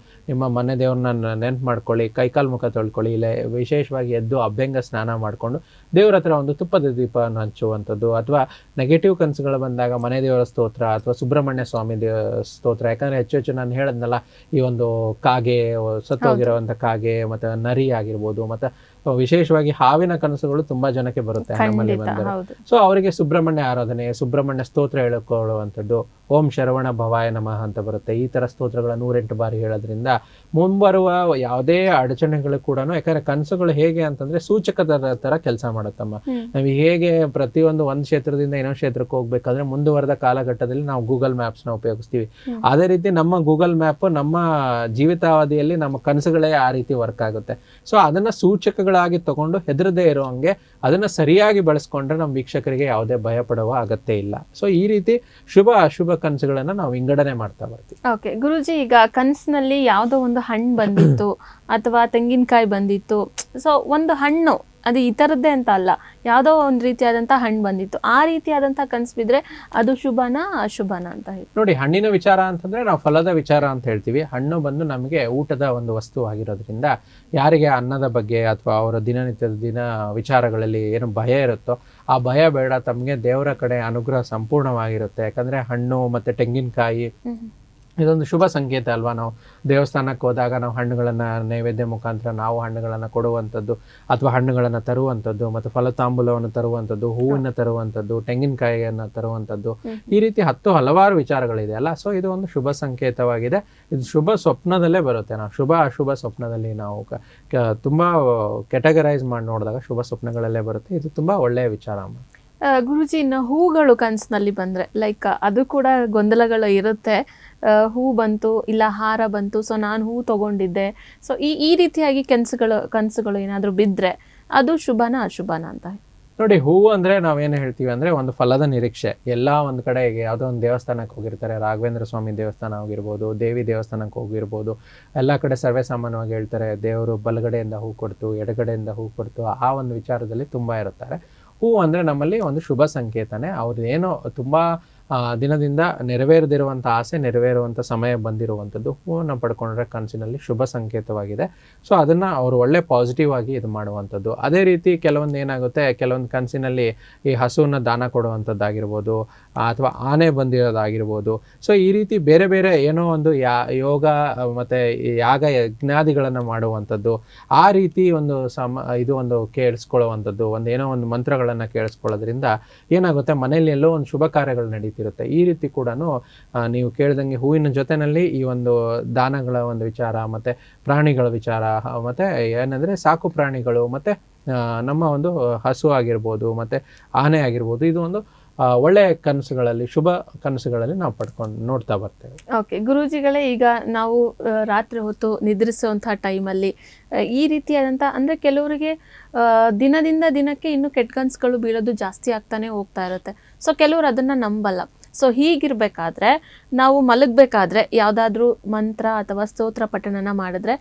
Speaker 2: ನಿಮ್ಮ ಮನೆ ದೇವ್ರನ್ನ ನೆನ್ಪು ಮಾಡ್ಕೊಳ್ಳಿ, ಕೈಕಾಲು ಮುಖ ತೊಳ್ಕೊಳ್ಳಿ, ಇಲ್ಲ ವಿಶೇಷವಾಗಿ ಎದ್ದು ಅಭ್ಯಂಗ ಸ್ನಾನ ಮಾಡಿಕೊಂಡು ದೇವ್ರ ಹತ್ರ ಒಂದು ತುಪ್ಪದ ದೀಪವನ್ನು ಹಂಚುವಂಥದ್ದು. ಅಥವಾ ನೆಗೆಟಿವ್ ಕನಸುಗಳು ಬಂದಾಗ ಮನೆ ದೇವರ ಸ್ತೋತ್ರ ಅಥವಾ ಸುಬ್ರಹ್ಮಣ್ಯ ಸ್ವಾಮಿ ಸ್ತೋತ್ರ. ಯಾಕಂದ್ರೆ ಹೆಚ್ಚು ನಾನು ಹೇಳದ್ನಲ್ಲ, ಈ ಒಂದು ಕಾಗೆ, ಸತ್ತೋಗಿರುವಂಥ ಕಾಗೆ, ಮತ್ತು ನರಿ ಆಗಿರ್ಬೋದು, ಮತ್ತು ವಿಶೇಷವಾಗಿ ಹಾವಿನ ಕನಸುಗಳು ತುಂಬಾ ಜನಕ್ಕೆ ಬರುತ್ತೆ ನಮ್ಮಲ್ಲಿ ಬಂದರೆ. ಸೊ ಅವರಿಗೆ ಸುಬ್ರಹ್ಮಣ್ಯ ಆರಾಧನೆ, ಸುಬ್ರಹ್ಮಣ್ಯ ಸ್ತೋತ್ರ ಹೇಳಿಕೊಳ್ಳುವಂಥದ್ದು, ಓಂ ಶರವಣ ಭವಾಯ ನಮಃ ಅಂತ ಬರುತ್ತೆ. ಈ ತರ ಸ್ತೋತ್ರಗಳ 108 ಬಾರಿ ಹೇಳೋದ್ರಿಂದ ಮುಂಬರುವ ಯಾವುದೇ ಅಡಚಣೆಗಳು ಕೂಡ, ಯಾಕಂದ್ರೆ ಕನಸುಗಳು ಹೇಗೆ ಅಂತಂದ್ರೆ ಸೂಚಕದ ತರ ಕೆಲಸ ಮಾಡುತ್ತಮ್ಮ. ನಾವು ಹೇಗೆ ಪ್ರತಿಯೊಂದು ಒಂದು ಕ್ಷೇತ್ರದಿಂದ ಇನ್ನೊಂದು ಕ್ಷೇತ್ರಕ್ಕೆ ಹೋಗ್ಬೇಕಾದ್ರೆ ಮುಂದುವರೆದ ಕಾಲಘಟ್ಟದಲ್ಲಿ ನಾವು ಗೂಗಲ್ ಮ್ಯಾಪ್ಸ್ ನ ಉಪಯೋಗಿಸ್ತೀವಿ. ಅದೇ ರೀತಿ ನಮ್ಮ ಗೂಗಲ್ ಮ್ಯಾಪ್ ನಮ್ಮ ಜೀವಿತಾವಧಿಯಲ್ಲಿ ನಮ್ಮ ಕನಸುಗಳೇ ಆ ರೀತಿ ವರ್ಕ್ ಆಗುತ್ತೆ. ಸೊ ಅದನ್ನ ಸೂಚಕಗಳಾಗಿ ತಗೊಂಡು ಹೆದರದೇ ಇರೋ ಹಂಗೆ ಅದನ್ನ ಸರಿಯಾಗಿ ಬಳಸ್ಕೊಂಡ್ರೆ ನಮ್ಮ ವೀಕ್ಷಕರಿಗೆ ಯಾವುದೇ ಭಯ ಪಡುವ ಅಗತ್ಯ ಇಲ್ಲ. ಸೊ ಈ ರೀತಿ ಶುಭ ಅಶುಭ ಕನಸುಗಳನ್ನ ನಾವು ವಿಂಗಡಣೆ ಮಾಡ್ತಾ ಬರ್ತೀವಿ.
Speaker 1: ಓಕೆ ಗುರೂಜಿ, ಈಗ ಕನಸಿನಲ್ಲಿ ಯಾವುದೋ ಒಂದು ಹಣ್ಣು ಬಂದಿತ್ತು ಅಥವಾ ತೆಂಗಿನಕಾಯಿ ಬಂದಿತ್ತು. ಸೊ ಒಂದು ಹಣ್ಣು ಅದು ಈ ಥರದ್ದೇ ಅಂತ ಅಲ್ಲ, ಯಾವುದೋ ಒಂದು ರೀತಿಯಾದಂಥ ಹಣ್ಣು ಬಂದಿತ್ತು, ಆ ರೀತಿಯಾದಂಥ ಕನಸು ಬಿದ್ದರೆ ಅದು ಶುಭನಾ ಅಶುಭನಾ ಅಂತ ಹೇಳಿ.
Speaker 2: ನೋಡಿ, ಹಣ್ಣಿನ ವಿಚಾರ ಅಂತಂದ್ರೆ ನಾವು ಫಲದ ವಿಚಾರ ಅಂತ ಹೇಳ್ತೀವಿ. ಹಣ್ಣು ಬಂದು ನಮಗೆ ಊಟದ ಒಂದು ವಸ್ತು ಆಗಿರೋದ್ರಿಂದ ಯಾರಿಗೆ ಅನ್ನದ ಬಗ್ಗೆ ಅಥವಾ ಅವರ ದಿನನಿತ್ಯದ ವಿಚಾರಗಳಲ್ಲಿ ಏನು ಭಯ ಇರುತ್ತೋ ಆ ಭಯ ಬೇಡ. ತಮಗೆ ದೇವರ ಕಡೆ ಅನುಗ್ರಹ ಸಂಪೂರ್ಣವಾಗಿರುತ್ತೆ. ಯಾಕಂದ್ರೆ ಹಣ್ಣು ಮತ್ತೆ ತೆಂಗಿನಕಾಯಿ ಇದೊಂದು ಶುಭ ಸಂಕೇತ ಅಲ್ವಾ. ನಾವು ದೇವಸ್ಥಾನಕ್ಕೆ ಹೋದಾಗ ನಾವು ಹಣ್ಣುಗಳನ್ನ ನೈವೇದ್ಯ ಮುಖಾಂತರ ನಾವು ಹಣ್ಣುಗಳನ್ನ ಕೊಡುವಂಥದ್ದು ಅಥವಾ ಹಣ್ಣುಗಳನ್ನ ತರುವಂಥದ್ದು, ಮತ್ತು ಫಲತಾಂಬೂಲವನ್ನು ತರುವಂಥದ್ದು, ಹೂವನ್ನ ತರುವಂಥದ್ದು, ತೆಂಗಿನಕಾಯಿಯನ್ನ ತರುವಂಥದ್ದು, ಈ ರೀತಿ ಹಲವಾರು ವಿಚಾರಗಳಿದೆ ಅಲ್ಲ. ಸೊ ಇದು ಒಂದು ಶುಭ ಸಂಕೇತವಾಗಿದೆ. ಇದು ಶುಭ ಸ್ವಪ್ನದಲ್ಲೇ ಬರುತ್ತೆ. ನಾವು ಶುಭ ಅಶುಭ ಸ್ವಪ್ನದಲ್ಲಿ ನಾವು ತುಂಬಾ ಕೆಟಗರೈಸ್ ಮಾಡಿ ನೋಡಿದಾಗ ಶುಭ ಸ್ವಪ್ನಗಳಲ್ಲೇ ಬರುತ್ತೆ. ಇದು ತುಂಬಾ ಒಳ್ಳೆಯ ವಿಚಾರ.
Speaker 1: ಗುರುಜಿ, ಇನ್ನು ಹೂಗಳು ಕನಸಿನಲ್ಲಿ ಬಂದರೆ ಲೈಕ್ ಅದು ಕೂಡ ಗೊಂದಲಗಳು ಇರುತ್ತೆ. ಹೂ ಬಂತು, ಇಲ್ಲ ಹಾರ ಬಂತು, ಸೊ ನಾನು ಹೂ ತಗೊಂಡಿದ್ದೆ. ಸೊ ಈ ರೀತಿಯಾಗಿ ಕನಸುಗಳು ಏನಾದರೂ ಬಿದ್ದರೆ ಅದು ಶುಭನಾ ಅಶುಭನಾ ಅಂತ?
Speaker 2: ನೋಡಿ, ಹೂವು ಅಂದ್ರೆ ನಾವೇನು ಹೇಳ್ತೀವಿ ಅಂದ್ರೆ ಒಂದು ಫಲದ ನಿರೀಕ್ಷೆ. ಎಲ್ಲ ಒಂದು ಕಡೆ ಯಾವುದೋ ಒಂದು ದೇವಸ್ಥಾನಕ್ಕೆ ಹೋಗಿರ್ತಾರೆ, ರಾಘವೇಂದ್ರ ಸ್ವಾಮಿ ದೇವಸ್ಥಾನ ಹೋಗಿರ್ಬೋದು, ದೇವಿ ದೇವಸ್ಥಾನಕ್ಕೆ ಹೋಗಿರ್ಬೋದು, ಎಲ್ಲ ಕಡೆ ಸರ್ವೇ ಸಾಮಾನ್ಯವಾಗಿ ಹೇಳ್ತಾರೆ ದೇವರು ಬಲಗಡೆಯಿಂದ ಹೂ ಕೊಡ್ತು, ಎಡಗಡೆಯಿಂದ ಹೂ ಕೊಡ್ತು, ಆ ಒಂದು ವಿಚಾರದಲ್ಲಿ ತುಂಬಾ ಇರುತ್ತಾರೆ. ಹೂ ಅಂದ್ರೆ ನಮ್ಮಲ್ಲಿ ಒಂದು ಶುಭ ಸಂಕೇತನೇ. ಅವ್ರದ್ದೇನೋ ತುಂಬಾ ದಿನದಿಂದ ನೆರವೇರದಿರುವಂಥ ಆಸೆ ನೆರವೇರುವಂಥ ಸಮಯ ಬಂದಿರುವಂಥದ್ದು. ಹೂವನ್ನು ಪಡ್ಕೊಂಡ್ರೆ ಕನಸಿನಲ್ಲಿ ಶುಭ ಸಂಕೇತವಾಗಿದೆ. ಸೊ ಅದನ್ನು ಅವರು ಒಳ್ಳೆ ಪಾಸಿಟಿವ್ ಆಗಿ ಇದು ಮಾಡುವಂಥದ್ದು. ಅದೇ ರೀತಿ ಕೆಲವೊಂದು ಏನಾಗುತ್ತೆ, ಕೆಲವೊಂದು ಕನಸಿನಲ್ಲಿ ಈ ಹಸುವನ್ನು ದಾನ ಕೊಡುವಂಥದ್ದಾಗಿರ್ಬೋದು, ಅಥವಾ ಆನೆ ಬಂದಿರೋದಾಗಿರ್ಬೋದು. ಸೊ ಈ ರೀತಿ ಬೇರೆ ಬೇರೆ ಏನೋ ಒಂದು ಯೋಗ ಮತ್ತು ಯಾಗ ಯಜ್ಞಾದಿಗಳನ್ನು ಮಾಡುವಂಥದ್ದು, ಆ ರೀತಿ ಒಂದು ಇದು ಒಂದು ಕೇಳಿಸ್ಕೊಳ್ಳುವಂಥದ್ದು, ಏನೋ ಒಂದು ಮಂತ್ರಗಳನ್ನು ಕೇಳಿಸ್ಕೊಳ್ಳೋದ್ರಿಂದ ಏನಾಗುತ್ತೆ, ಮನೆಯಲ್ಲಿ ಎಲ್ಲೋ ಒಂದು ಶುಭ ಕಾರ್ಯಗಳು ನಡೀತಿರುತ್ತೆ. ಈ ರೀತಿ ಕೂಡ ನೀವು ಕೇಳಿದಂಗೆ ಹೂವಿನ ಜೊತೆನಲ್ಲಿ ಈ ಒಂದು ದಾನಗಳ ಒಂದು ವಿಚಾರ, ಮತ್ತೆ ಪ್ರಾಣಿಗಳ ವಿಚಾರ, ಮತ್ತೆ ಏನಂದ್ರೆ ಸಾಕು ಪ್ರಾಣಿಗಳು, ಮತ್ತೆ ನಮ್ಮ ಒಂದು ಹಸು ಆಗಿರ್ಬೋದು, ಮತ್ತೆ ಆನೆ ಆಗಿರ್ಬೋದು, ಇದು ಒಂದು ಒಳ್ಳೆಯ ಕನಸುಗಳಲ್ಲಿ, ಶುಭ ಕನಸುಗಳಲ್ಲಿ ನಾವು ನೋಡ್ತಾ ಬರ್ತೇವೆ.
Speaker 1: ಓಕೆ ಗುರೂಜಿಗಳೇ, ಈಗ ನಾವು ರಾತ್ರಿ ಹೊತ್ತು ನಿದ್ರಿಸುವಂತಹ ಟೈಮಲ್ಲಿ ಈ ರೀತಿಯಾದಂಥ ಅಂದರೆ ಕೆಲವರಿಗೆ ದಿನದಿಂದ ದಿನಕ್ಕೆ ಇನ್ನೂ ಕೆಟ್ಟ ಕನಸುಗಳು ಬೀಳೋದು ಜಾಸ್ತಿ ಆಗ್ತಾನೆ ಹೋಗ್ತಾ ಇರುತ್ತೆ. ಸೊ ಕೆಲವರು ಅದನ್ನು ನಂಬಲ್ಲ. ಸೊ ಹೀಗಿರಬೇಕಾದ್ರೆ ನಾವು ಮಲಗಬೇಕಾದ್ರೆ ಯಾವುದಾದ್ರೂ ಮಂತ್ರ ಅಥವಾ ಸ್ತೋತ್ರ ಪಠಣನ ಮಾಡಿದ್ರೆ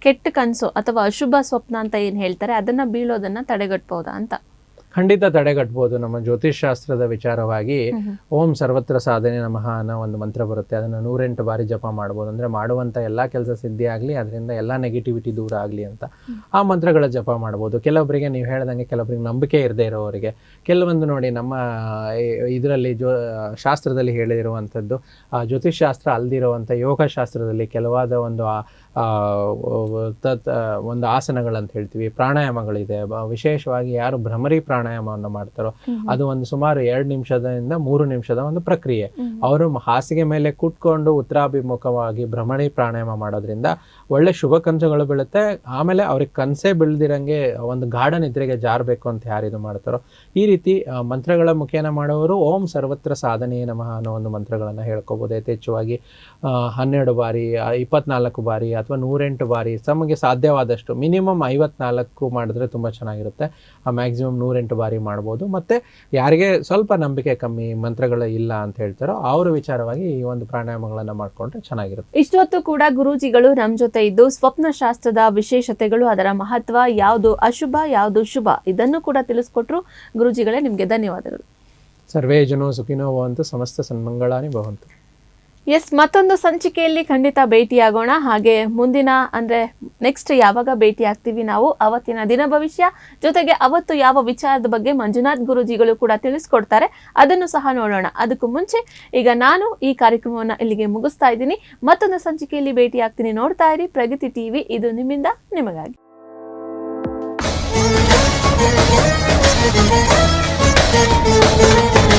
Speaker 1: ಕೆಟ್ಟ ಕನಸು ಅಥವಾ ಅಶುಭ ಸ್ವಪ್ನ ಅಂತ ಏನು ಹೇಳ್ತಾರೆ ಅದನ್ನು ಬೀಳೋದನ್ನು ತಡೆಗಟ್ಬೋದಾ ಅಂತ?
Speaker 2: ಖಂಡಿತ ತಡೆಗಟ್ಬೋದು. ನಮ್ಮ ಜ್ಯೋತಿಷ್ ಶಾಸ್ತ್ರದ ವಿಚಾರವಾಗಿ ಓಂ ಸರ್ವತ್ರ ಸಾಧನೆ ನಮಃ ಅನ್ನೋ ಒಂದು ಮಂತ್ರ ಬರುತ್ತೆ. ಅದನ್ನು 108 ಬಾರಿ ಜಪ ಮಾಡ್ಬೋದು. ಅಂದರೆ ಮಾಡುವಂಥ ಎಲ್ಲ ಕೆಲಸ ಸಿದ್ಧಿ ಆಗಲಿ, ಅದರಿಂದ ಎಲ್ಲ ನೆಗೆಟಿವಿಟಿ ದೂರ ಆಗಲಿ ಅಂತ ಆ ಮಂತ್ರಗಳ ಜಪ ಮಾಡ್ಬೋದು. ಕೆಲವೊಬ್ಬರಿಗೆ ನೀವು ಹೇಳ್ದಂಗೆ, ಕೆಲವೊಬ್ಬರಿಗೆ ನಂಬಿಕೆ ಇರದೇ ಇರೋವರಿಗೆ ಕೆಲವೊಂದು ನೋಡಿ ನಮ್ಮ ಇದರಲ್ಲಿ ಶಾಸ್ತ್ರದಲ್ಲಿ ಹೇಳಿರುವಂಥದ್ದು, ಜ್ಯೋತಿಷ್ ಶಾಸ್ತ್ರ ಅಲ್ದಿರುವಂಥ ಯೋಗ ಶಾಸ್ತ್ರದಲ್ಲಿ ಕೆಲವಾದ ಒಂದು ಆಸನಗಳಂತ ಹೇಳ್ತೀವಿ, ಪ್ರಾಣಾಯಾಮಗಳಿದೆ. ವಿಶೇಷವಾಗಿ ಯಾರು ಭ್ರಮರಿ ಪ್ರಾಣಾಯಾಮವನ್ನು ಮಾಡ್ತಾರೋ ಅದು ಒಂದು ಸುಮಾರು 2 ನಿಮಿಷದಿಂದ 3 ನಿಮಿಷದ ಒಂದು ಪ್ರಕ್ರಿಯೆ. ಅವರು ಹಾಸಿಗೆ ಮೇಲೆ ಕೂತ್ಕೊಂಡು ಉತ್ತರಾಭಿಮುಖವಾಗಿ ಭ್ರಮರಿ ಪ್ರಾಣಾಯಾಮ ಮಾಡೋದ್ರಿಂದ ಒಳ್ಳೆ ಶುಭ ಕನಸುಗಳು ಬೀಳುತ್ತೆ. ಆಮೇಲೆ ಅವ್ರಿಗೆ ಕನಸೇ ಬೀಳ್ದಿರಂಗೆ ಒಂದು ಗಾಢ ನಿದ್ರೆಗೆ ಜಾರಬೇಕು ಅಂತ ಯಾರು ಇದು ಮಾಡ್ತಾರೋ ಈ ರೀತಿ ಮಂತ್ರಗಳ ಮುಖೇನ ಮಾಡೋರು ಓಂ ಸರ್ವತ್ರ ಸಾಧನೆ ನಮಃ ಅನ್ನೋ ಒಂದು ಮಂತ್ರಗಳನ್ನು ಹೇಳ್ಕೋಬೋದು. ಯಥೇಚ್ಛವಾಗಿ 12 ಬಾರಿ, 24 ಬಾರಿ ಅಥವಾ 108 ಬಾರಿ, ತಮಗೆ ಸಾಧ್ಯವಾದಷ್ಟು ಮಿನಿಮಮ್ 54 ಮಾಡಿದ್ರೆ ತುಂಬ ಚೆನ್ನಾಗಿರುತ್ತೆ. ಮ್ಯಾಕ್ಸಿಮಮ್ 108 ಬಾರಿ ಮಾಡ್ಬೋದು. ಮತ್ತು ಯಾರಿಗೆ ಸ್ವಲ್ಪ ನಂಬಿಕೆ ಕಮ್ಮಿ, ಮಂತ್ರಗಳು ಇಲ್ಲ ಅಂತ ಹೇಳ್ತಾರೋ ಅವ್ರ ವಿಚಾರವಾಗಿ ಈ ಒಂದು ಪ್ರಾಣಾಯಾಮಗಳನ್ನು ಮಾಡಿಕೊಂಡ್ರೆ ಚೆನ್ನಾಗಿರುತ್ತೆ.
Speaker 1: ಇಷ್ಟೊತ್ತು ಕೂಡ ಗುರೂಜಿಗಳು ನಮ್ಮ ಜೊತೆ ಇದ್ದು ಸ್ವಪ್ನ ಶಾಸ್ತ್ರದ ವಿಶೇಷತೆಗಳು, ಅದರ ಮಹತ್ವ, ಯಾವುದು ಅಶುಭ ಯಾವುದು ಶುಭ ಇದನ್ನು ಕೂಡ ತಿಳಿಸ್ಕೊಟ್ರು. ಗುರೂಜಿಗಳೇ, ನಿಮಗೆ ಧನ್ಯವಾದಗಳು.
Speaker 2: ಸರ್ವೇ ಜನೋ ಸುಖಿನೋ ಭವಂತು, ಸಮಸ್ತ ಸನ್ಮಂಗಳಾನಿ ಭವಂತು.
Speaker 1: ಎಸ್, ಮತ್ತೊಂದು ಸಂಚಿಕೆಯಲ್ಲಿ ಖಂಡಿತ ಭೇಟಿಯಾಗೋಣ. ಹಾಗೆ ಮುಂದಿನ ಅಂದರೆ ನೆಕ್ಸ್ಟ್ ಯಾವಾಗ ಭೇಟಿ ಆಗ್ತೀವಿ ನಾವು, ಅವತ್ತಿನ ದಿನ ಭವಿಷ್ಯ ಜೊತೆಗೆ ಅವತ್ತು ಯಾವ ವಿಚಾರದ ಬಗ್ಗೆ ಮಂಜುನಾಥ್ ಗುರೂಜಿಗಳು ಕೂಡ ತಿಳಿಸ್ಕೊಡ್ತಾರೆ, ಅದನ್ನು ಸಹ ನೋಡೋಣ. ಅದಕ್ಕೂ ಮುಂಚೆ ಈಗ ನಾನು ಈ ಕಾರ್ಯಕ್ರಮವನ್ನು ಇಲ್ಲಿಗೆ ಮುಗಿಸ್ತಾ ಇದ್ದೀನಿ. ಮತ್ತೊಂದು ಸಂಚಿಕೆಯಲ್ಲಿ ಭೇಟಿ ಆಗ್ತೀನಿ. ನೋಡ್ತಾ ಇರಿ ಪ್ರಗತಿ ಟಿವಿ, ಇದು ನಿಮ್ಮಿಂದ ನಿಮಗಾಗಿ.
Speaker 3: Thank you.